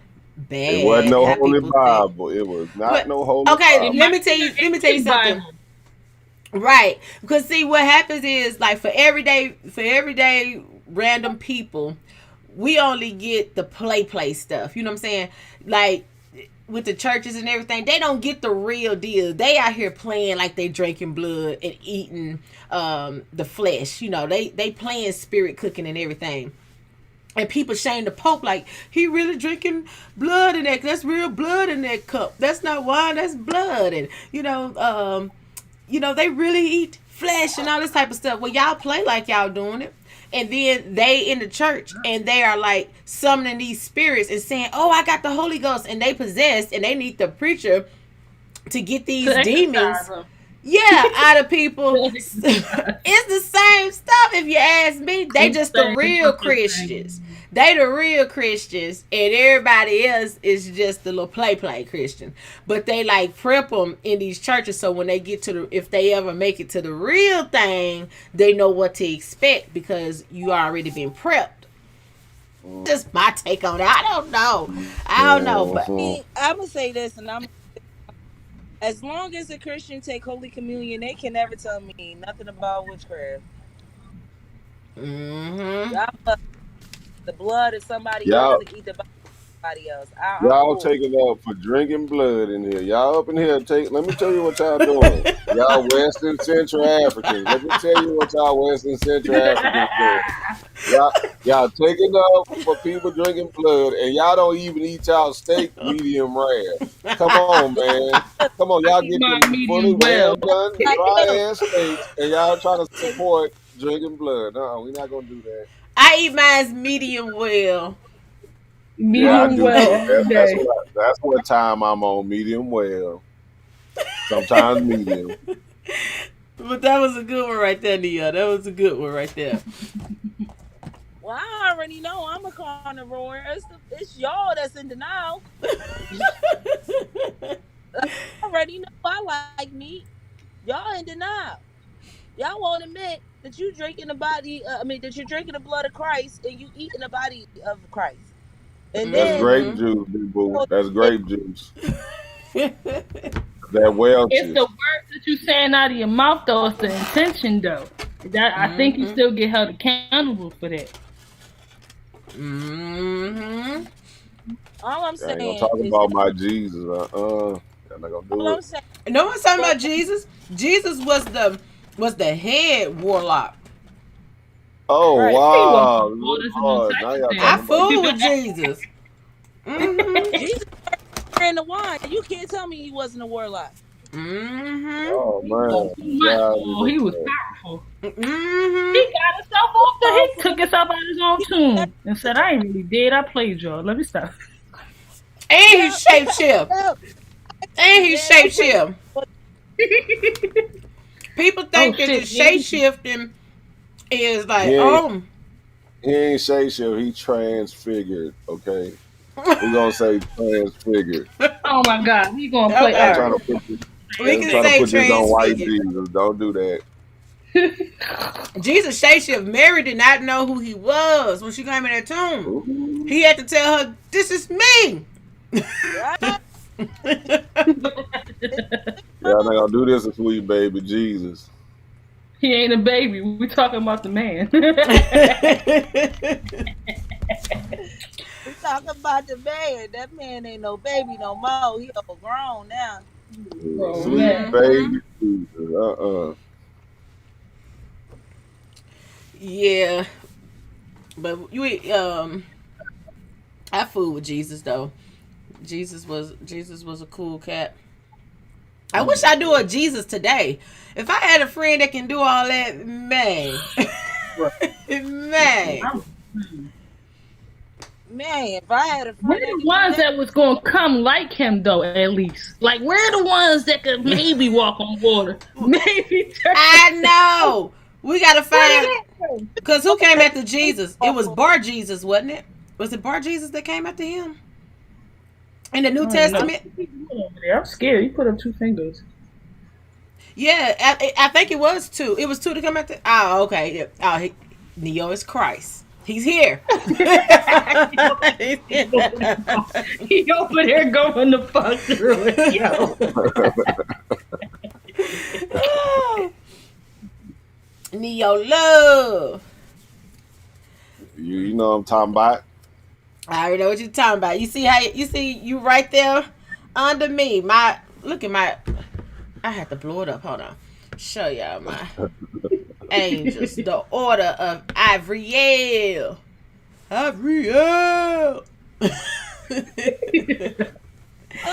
It wasn't bad no how Holy people think. Bible. It was not But no Holy okay, It Bible. let might me tell be you. an Let me tell you ancient something. Bible. Right, because see what happens is like for everyday random people, we only get the play stuff. You know what I'm saying? Like with the churches and everything, they don't get the real deal. They out here playing like they drinking blood and eating the flesh. They playing spirit cooking and everything. And people shame the Pope like he really drinking blood in that. That's real blood in that cup. That's not wine. That's blood. And they really eat flesh and all this type of stuff. Well, y'all play like y'all doing it. And then they in the church and they are like summoning these spirits and saying, "Oh, I got the Holy Ghost," and they possessed and they need the preacher to get To these exercise demons, them. yeah, out of people. To It's exercise. the same stuff if you ask me. They It's just the the same real fucking thing. Christians. They the real Christians, and everybody else is just the little play Christian. But they like prep them in these churches, so when they get to if they ever make it to the real thing, they know what to expect because you already been prepped. Just my take on it. I don't know, but Mhm. I'm gonna say this, and I'm as long as a Christian take Holy Communion, they can never tell me nothing about witchcraft. mm-hmm. Y'all fuck the blood of somebody else Y'all, to eat the body of somebody else. I'm y'all cool. taking up for drinking blood in here. Y'all up in here let me tell you what y'all doing. Y'all Western Central Africans. Let me tell you what y'all Western Central Africans doing. Y'all taking up for people drinking blood, and y'all don't even eat y'all steak medium rare. Come on, man. Come on, I y'all eat get mine them fully medium well well. done, Like, look, dry ass steaks, and y'all trying to if support drinking blood. No, we're not gonna do that. I eat mine medium well. Yeah, I Medium do well too. all day. That's what time I'm on medium well. Sometimes medium. But that was a good one right there, Nia. That was a good one right there. well, I already know I'm a carnivore. It's y'all that's in denial. I already know I like meat. Y'all in denial. Y'all won't admit that you drinking the body. That you're drinking the blood of Christ and you eating the body of Christ. And That's then grape Mm-hmm. juice, big boo. oh, That's grape juice. That It's the Welch's. words that you saying out of your mouth though. It's the intention though. That I think you Mm-hmm. still get held accountable for that. Mm-hmm. all I'm I ain't gonna saying talk is about that my Jesus. I'm not gonna all do I'm it. saying. No one's talking But about Jesus. Jesus was the head warlock. Oh right, He was wow, orders and all Lord! Now types of y'all I talking things. about fool Jesus. with Jesus. Mm-hmm. Jesus ran the wine. You can't tell me he wasn't a warlock. Mm-hmm. Oh He was on man, too much. God is Oh, a he was man. powerful. He Mm-hmm. got himself So off the. He powerful. took himself out of his own He tomb and said, "I ain't really dead. I played y'all. Let me stop." And he yeah, shapeshift. yeah. And You he did. I played. shapeshift. People Oh think that the shit! Yeah. shapeshifting is He like, ain't oh, he ain't shapeshift. He transfigured. Okay, we gonna say transfigured. Oh my God, he gonna play. All Y'all okay. trying right. to put this, We y'all can trying to say put this on white transfigured. Jesus. Don't do that. Jesus shapeshift. Mary did not know who he was when she came in that tomb. Ooh. He had to tell her, "This is me." Right. Y'all not gonna do this to sweet baby Jesus. He ain't a baby. We talking about the man. We talking about the man. That man ain't no baby no more. He all grown now. Oh Sweet man. hmm baby Jesus. Yeah, but I fool with Jesus though. Jesus was a cool cat. I wish I knew a Jesus today. If I had a friend that can do all that, man, man. Man, if I had a We're friend that the could do ones that, that was gonna come like him, though. At least, like we're the ones that could maybe walk on water, maybe. I know. We gotta find, because who came after Jesus? It was Bar Jesus, wasn't it? Was it Bar Jesus that came after him in the New Testament? I'm scared. He put up 2 fingers. Yeah, I think it was 2. It was 2 to come after. Oh, okay. Yeah. Oh, Neo is Christ. He's here. He over there going the fuck through it, yo. Neo love. You know what I'm talking about? I already know what you're talking about. You see you right there under me. Look at my. I have to blow it up. Hold on. Show y'all my angels. The order of Ivriel. Ivriel. I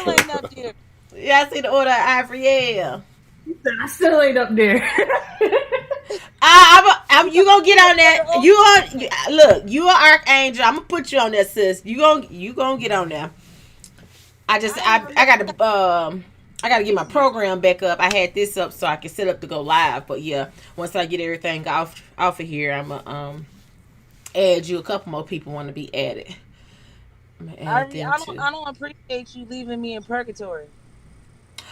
ain't up there. Yeah, I see the order of Ivriel. I still ain't up there. You gonna get on that? Look. You are archangel. I'm gonna put you on that, sis. You gonna get on there. I gotta get my program back up. I had this up so I can set up to go live. But yeah, once I get everything off of here, I'm gonna add you. A couple more people want to be added. I don't appreciate you leaving me in purgatory.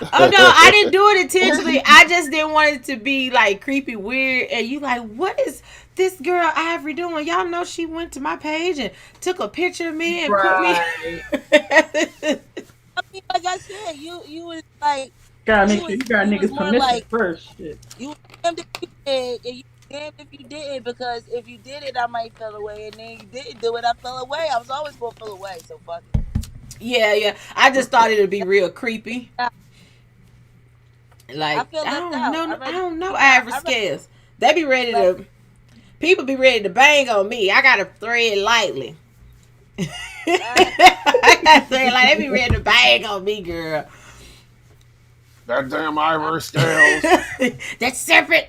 Oh no, I didn't do it intentionally. I just didn't want it to be like creepy, weird, and you like, what is this girl Ivory doing? Y'all know she went to my page and took a picture of me and put me. I mean, like I said, you was like, gotta make sure you got niggas permission like, first. Shit. You damned if you did, and you damned if you didn't, because if you did it, I might feel away, and then you didn't do it, I fell away. I was always gonna feel away, so fuck it. Yeah. I just thought it'd be real creepy. Like I don't know Ivory Scales. They be ready to. People be ready to bang on me. I gotta thread lightly. I gotta thread like they be ready to bang on me, girl. That damn Ivory Scales. That serpent.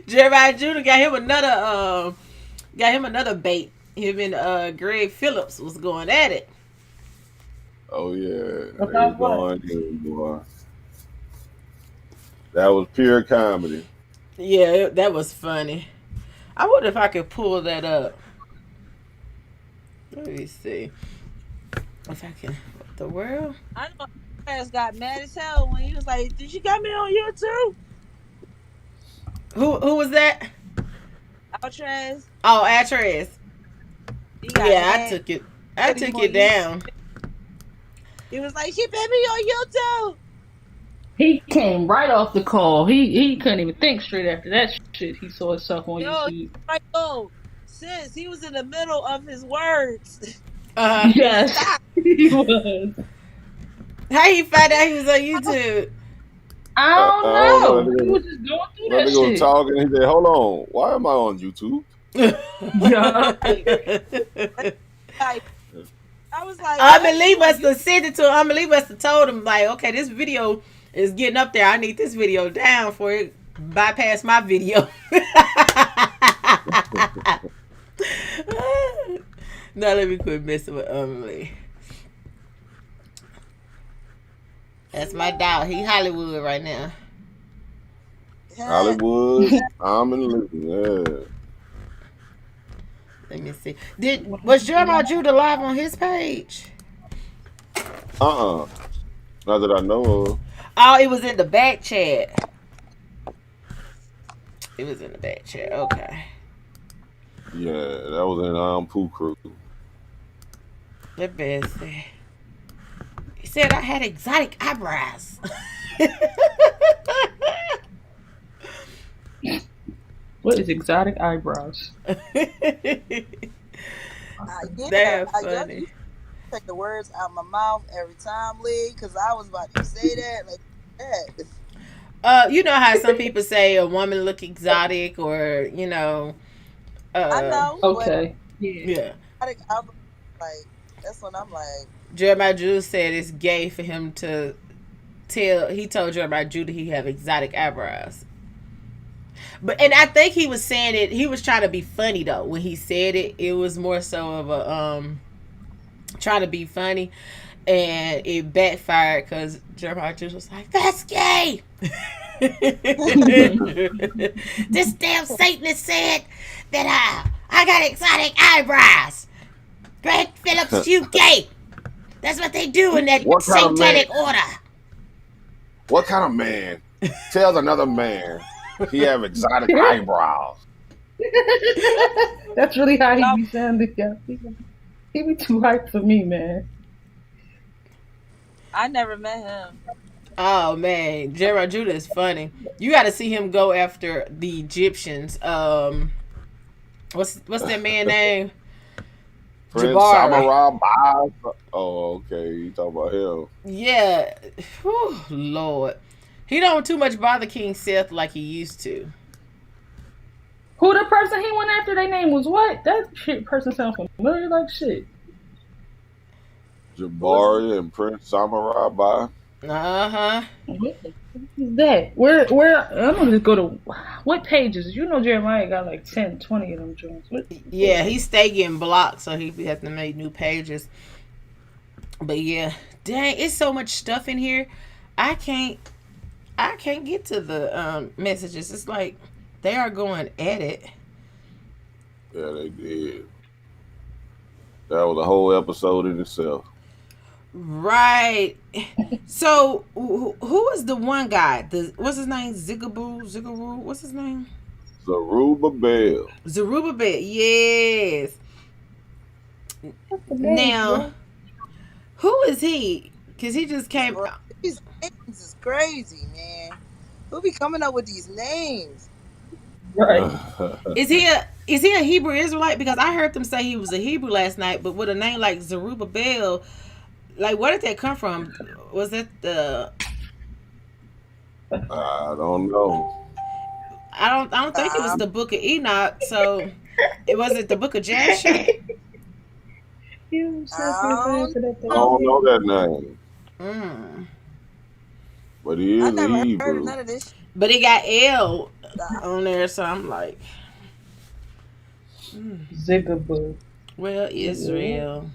Jeremiah Judah got him another bait. Him and Greg Phillips was going at it. Oh yeah, boy. That was pure comedy. Yeah, that was funny. I wonder if I could pull that up. Let me see if I can. What the world? I know ass got mad as hell when he was like, "Did you got me on YouTube?" Who was that? Altrez. Oh, Altrez. Yeah, mad. I took it down. He was like, "She put me on YouTube." He came right off the call. He couldn't even think straight after that shit. He saw himself on YouTube. Right, sis, he was in the middle of his words. Yes, he was. How you find out he was on YouTube? I don't know. He was just going through that shit. Was talking. He said, "Hold on, why am I on YouTube?" Yeah. I was like, Amelie must have sent it to him. Amelie must have told him, like, okay, this video is getting up there. I need this video down for it bypass my video. Now let me quit messing with Amelie. That's my dog. He Hollywood right now. Hollywood, I'm in living. Yeah. Let me see. Was Jeremiah Judah live on his page? Not that I know of. Oh, it was in the back chat. It was in the back chat. Okay. Yeah, that was in Pooh Crew. The best. He said I had exotic eyebrows. What is exotic eyebrows? That's funny. You take the words out of my mouth every time, Lee, because I was about to say that like that. You know how some people say a woman look exotic, or you know. I know. Okay. Yeah. exotic eyebrows, like that's when I'm like, Jeremiah Judah said it's gay for him to tell. He told Jeremiah Judah he have exotic eyebrows. But and I think he was saying it. He was trying to be funny though when he said it. It was more so of a trying to be funny, and it backfired because Jeremiah just was like, "That's gay." This damn Satanist said that I got exotic eyebrows. Greg Phillips, you gay. That's what they do in that What kind of satanic man? order. What kind of man tells another man he have exotic eyebrows? That's really how he be sounding. Yeah. He be too hyped for me, man. I never met him. Oh man, Jeremiah Judah is funny. You got to see him go after the Egyptians. What's that man name? Prince Jabari. Samurai Bob. Oh, okay. You talking about him? Yeah. Whew, Lord, he don't too much bother King Seth like he used to. Who the person he went after? Their name was what? That shit person sounds familiar like shit. Jabari and Prince Samurai Bob. Uh-huh. What is that? Where? I'm gonna just go to what pages? You know Jeremiah got like 10, 20 of them joints. Yeah, he stay getting blocked, so he have to make new pages. But yeah, dang, it's so much stuff in here. I can't get to the messages. It's like they are going at it. Yeah, they did. That was a whole episode in itself. Right. So who is the one guy? What's his name? Zigaboo? What's his name? Zerubbabel. Zerubbabel. Yes. Now, who is he? Because he just came. Bro, these names is crazy, man. Who be coming up with these names? Right. Is he a Hebrew Israelite? Because I heard them say he was a Hebrew last night, but with a name like Zerubbabel, like where did that come from? Was that the? I don't know. I don't think it was the Book of Enoch. So it was it the Book of Jasher? I don't know that name. But he is I a never heard Hebrew. of none of this. But it got L on there, so I'm like, Zigaboo. well, Israel.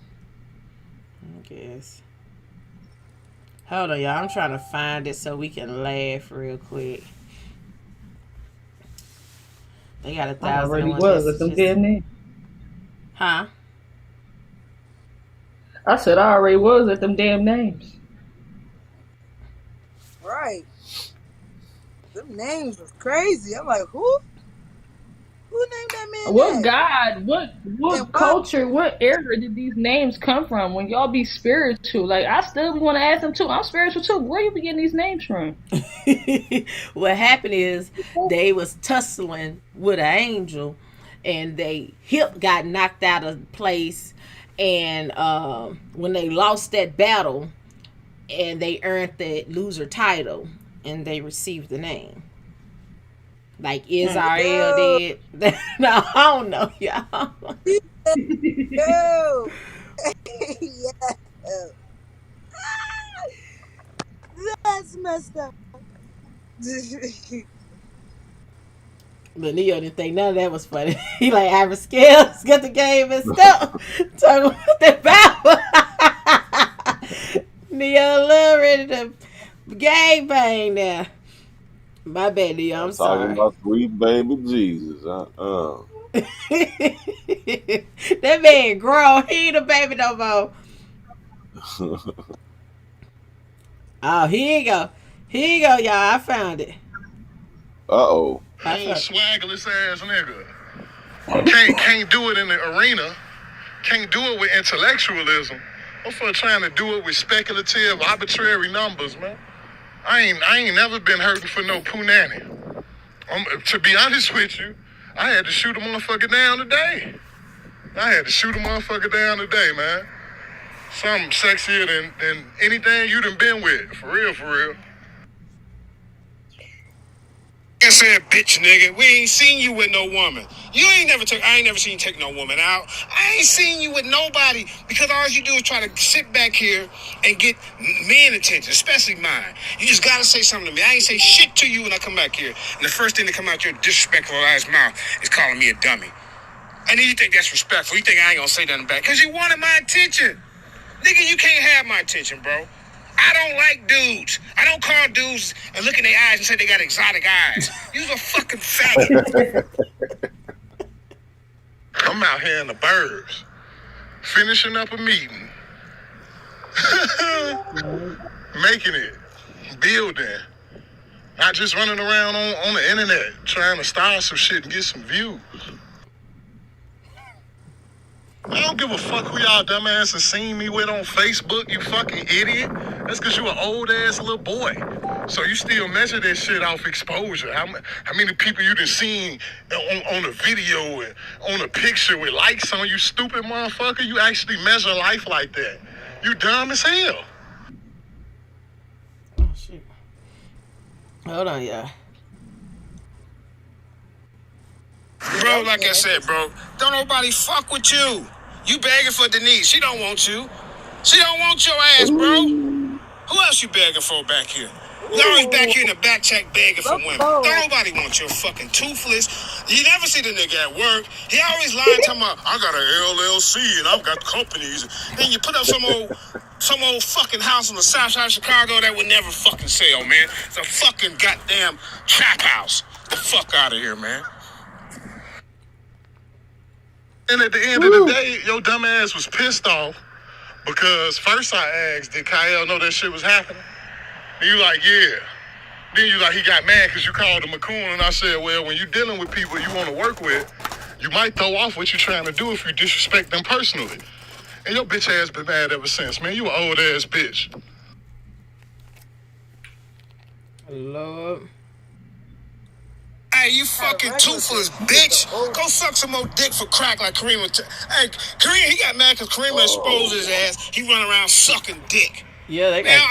I guess. Hold on, y'all. I'm trying to find it so we can laugh real quick. They got 1,000. I already was at them damn names. Huh? I said I already was at them damn names. Right. Them names was crazy. I'm like, who? Who named that man? What that? God? What culture? What era did these names come from? When y'all be spiritual, like I still want to ask them too. I'm spiritual too. Where you be getting these names from? What happened is they was tussling with an angel, and they hip got knocked out of place, and when they lost that battle, and they earned that loser title, and they received the name. Like Israel did. No, I don't know, y'all. Yo. Yeah. That's messed up. But Neo didn't think none of that was funny. He like Ira Scales got the game and stuff. Talking about that power. Neo love ready to gang bang now. My bad, Neo. I'm sorry. Talking about sweet baby Jesus. That man grown. He ain't a baby no more. Oh, here you go. Here you go, y'all. I found it. Uh-oh. Old swaggerless ass nigga. Can't do it in the arena. Can't do it with intellectualism. I'm for trying to do it with speculative, arbitrary numbers, man. I ain't never been hurting for no punani. To be honest with you, I had to shoot a motherfucker down today. Man. Something sexier than anything you done been with. For real. I said, bitch nigga, we ain't seen you with no woman. I ain't never seen you take no woman out. I ain't seen you with nobody because all you do is try to sit back here and get men attention, especially mine. You just gotta say something to me. I ain't say shit to you when I come back here. And the first thing that come out your disrespectful ass mouth is calling me a dummy. And then you think that's respectful. You think I ain't gonna say nothing back because you wanted my attention. Nigga, you can't have my attention, bro. I don't like dudes. I don't call dudes and look in their eyes and say they got exotic eyes. You's a fucking faggot. I'm out here in the burbs, finishing up a meeting, making it, building, not just running around on the internet trying to start some shit and get some views. I don't give a fuck who y'all dumbasses seen me with on Facebook, you fucking idiot. That's because you an old ass little boy. So you still measure that shit off exposure. How many people you done seen on a video and on a picture with likes on you, stupid motherfucker? You actually measure life like that. You dumb as hell. Oh, shit. Hold on, yeah. Bro, like I said, bro, don't nobody fuck with you. You begging for Denise. She don't want you. She don't want your ass, bro. Who else you begging for back here? You always back here in the back check begging for women. Don't nobody want your fucking toothless. You never see the nigga at work. He always lying to me. I got an LLC and I've got companies. Then you put up some old fucking house on the south side of Chicago that would never fucking sell, man. It's a fucking goddamn trap house. Get the fuck out of here, man. And at the end of the day, your dumb ass was pissed off because first I asked, did Kyle know that shit was happening? And you like, yeah. Then you like, he got mad because you called him a coon. And I said, well, when you're dealing with people you want to work with, you might throw off what you're trying to do if you disrespect them personally. And your bitch ass been mad ever since, man. You an old ass bitch. Lord. Hey, you fucking toothless bitch. Go suck some more dick for crack like Kareem. Hey, Kareem, he got mad because Kareem exposed his ass. He run around sucking dick. Yeah, they got. Now,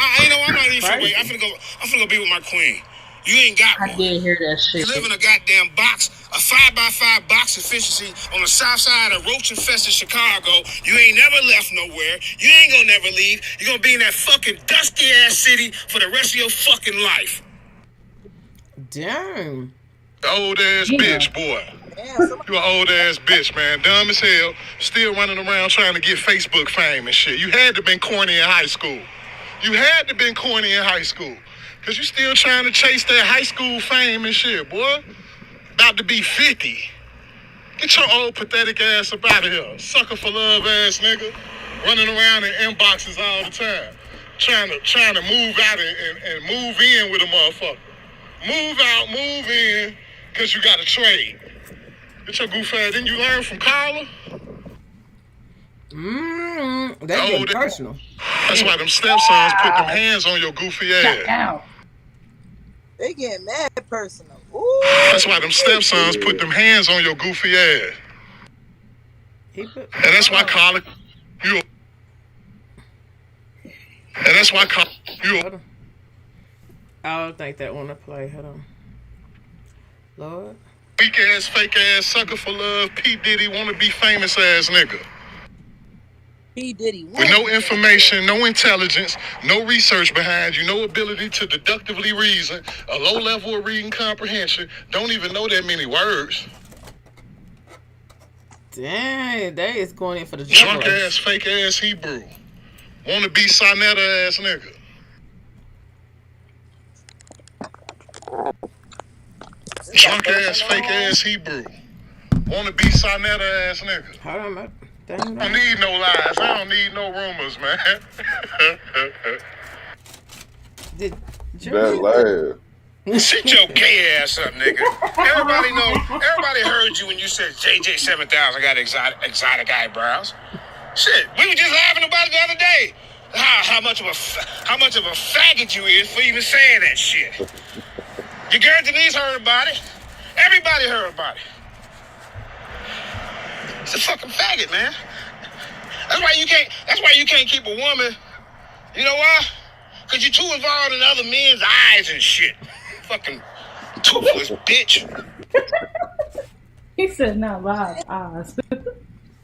I'm not even finna wait. I'm finna go be with my queen. You ain't got one. I did hear that shit. You live in a goddamn box, a 5x5 box efficiency on the south side of roach-infested Chicago. You ain't never left nowhere. You ain't gonna never leave. You're gonna be in that fucking dusty-ass city for the rest of your fucking life. Damn. Old ass bitch, boy. You an old ass bitch, man. Dumb as hell. Still running around trying to get Facebook fame and shit. You had to been corny in high school. Cause you still trying to chase that high school fame and shit, boy. About to be 50. Get your old pathetic ass up out of here. Sucker for love ass nigga. Running around in inboxes all the time. Trying to move out and move in with a motherfucker. Move out, move in. Because you got to trade. Get your goof ass. Didn't you learn from Carla? That's getting personal. That's why them stepsons put them hands on your goofy ass. They get mad personal. Ooh. That's why them stepsons put them hands on your goofy ass. And that's why Carla... And that's why Carla... I don't think that one to play. Hold on. Lord. Weak ass, fake ass, sucker for love, P. Diddy wanna be famous ass nigga. P. Diddy. With no information, no intelligence, no research behind you, no ability to deductively reason, a low level of reading comprehension, don't even know that many words. Dang, they is going in for the drunk ass, fake ass Hebrew. Wanna be Sonetta ass nigga. Drunk ass, fake ass Hebrew. Wanna be Sonetta ass nigga. Hold on, man. I don't need no lies. I don't need no rumors, man. That laugh. Sit your gay ass up, nigga. Everybody heard you when you said JJ 7000 got exotic eyebrows. Shit, we were just laughing about it the other day. How much of a faggot you is for even saying that shit. Your girl Denise heard about it. Everybody heard about it. It's a fucking faggot, man. That's why you can't keep a woman. You know why? Because you're too involved in other men's eyes and shit. Fucking Toothless bitch. He said, "Not live eyes."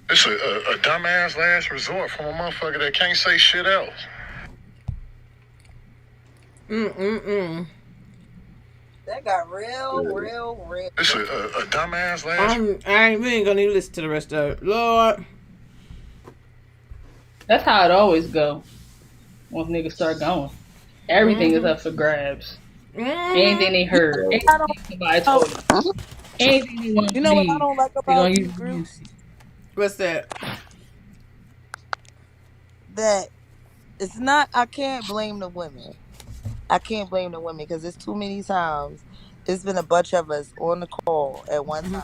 It's a dumbass last resort from a motherfucker that can't say shit else. That got real. It's a dumbass last. We ain't gonna need to listen to the rest of it. Lord. That's how it always go. Once niggas start going, everything is up for grabs. Anything they heard, anything somebody told them, anything they want to You know what I believe, don't like they about gonna these use groups? it. What's that? That it's not. I can't blame the women. I can't blame the women because it's too many times. It's been a bunch of us on the call at one time,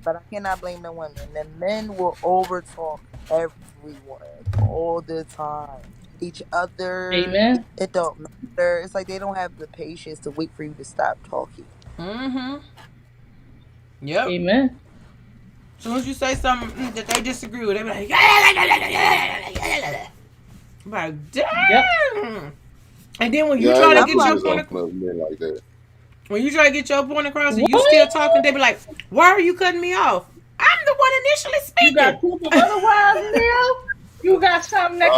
but I cannot blame the women. The men will overtalk everyone all the time, each other. Amen. It don't matter. It's like they don't have the patience to wait for you to stop talking. Yep. Amen. As soon as you say something that they disagree with, they be like, I'm like, damn. Yep. And then when you Yeah, I try to ain't get gonna your do point, men like that. when you try to get your point across, and you What? still talking, they be like, why are you cutting me off? I'm the one initially You got speaking. proof of otherwise, Neil? You got something that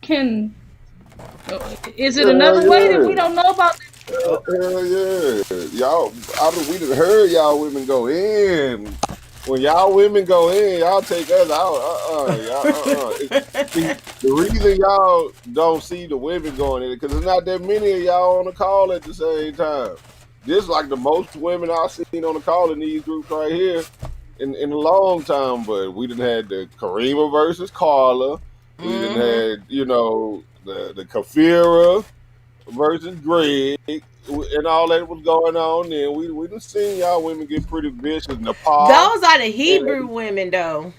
can. Is it another way that we don't know about? Hell yeah. Y'all, we done heard y'all women go in. When y'all women go in, y'all take us out. See, the reason y'all don't see the women going in, because there's not that many of y'all on the call at the same time. This like the most women I've seen on the call in these groups right here in a long time. But we done had the Karima versus Carla. We done had, the Kafira versus Greg, and all that was going on. And we done seen y'all women get pretty vicious. Nepal. Those are the Hebrew women, though.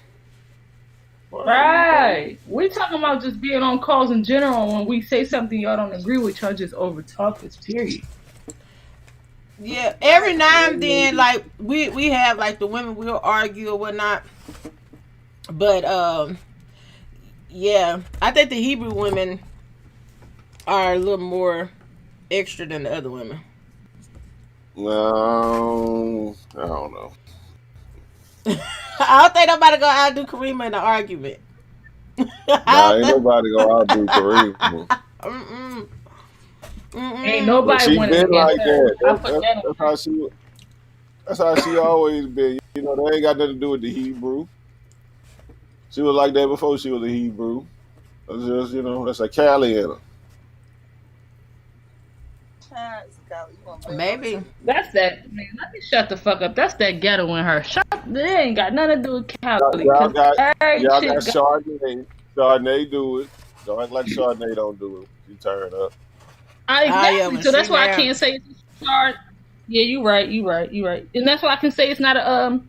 Right. We're talking about just being on calls in general. When we say something y'all don't agree with, y'all just overtalk this. Period. Yeah, every now and then, like we have like the women will argue or whatnot, but yeah, I think the Hebrew women are a little more extra than the other women. No, I don't know. I don't think nobody gonna outdo Karima in the argument. Nah, ain't nobody gonna outdo Karima. Ain't But nobody she winning been against like her. I that. put that on. That's how she always been. They ain't got nothing to do with the Hebrew. She was like that before she was a Hebrew. That's just, that's a Cali in her. Maybe. That's that. Man, let me shut the fuck up. That's that ghetto in her. They ain't got nothing to do with Cali. Y'all got Chardonnay. Chardonnay. Chardonnay do it. Don't act like Chardonnay don't do it. She turn up. Exactly. So that's why I can't say it's Chard. Yeah, you right. And that's why I can say it's not a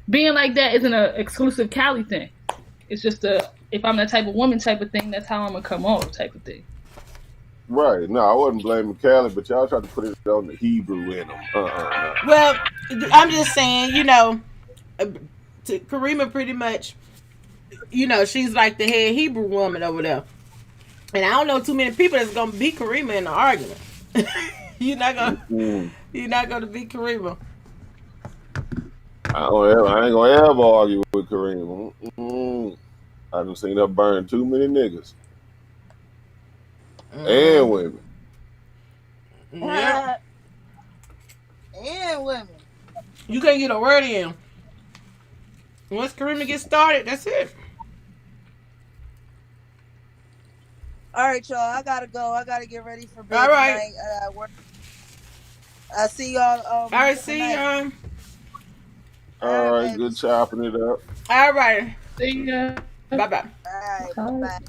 being like that isn't an exclusive Cali thing. It's just if I'm that type of woman type of thing, that's how I'm gonna come off type of thing. Right. No, I wasn't blaming Cali, but y'all tried to put it on the Hebrew in them. No. Well, I'm just saying, Karima pretty much, she's like the head Hebrew woman over there. And I don't know too many people that's gonna beat Karima in the argument. You're not gonna beat Karima. I ain't gonna ever argue with Karima. I done seen her burn too many niggas. And women. Yeah. And women. You can't get a word in. Once Karima gets started, that's it. All right, y'all. I gotta go. I gotta get ready for bed All right. tonight. I see y'all. All right, see y'all. All right, good chopping it up. All right. See ya. Bye bye. All right. Bye.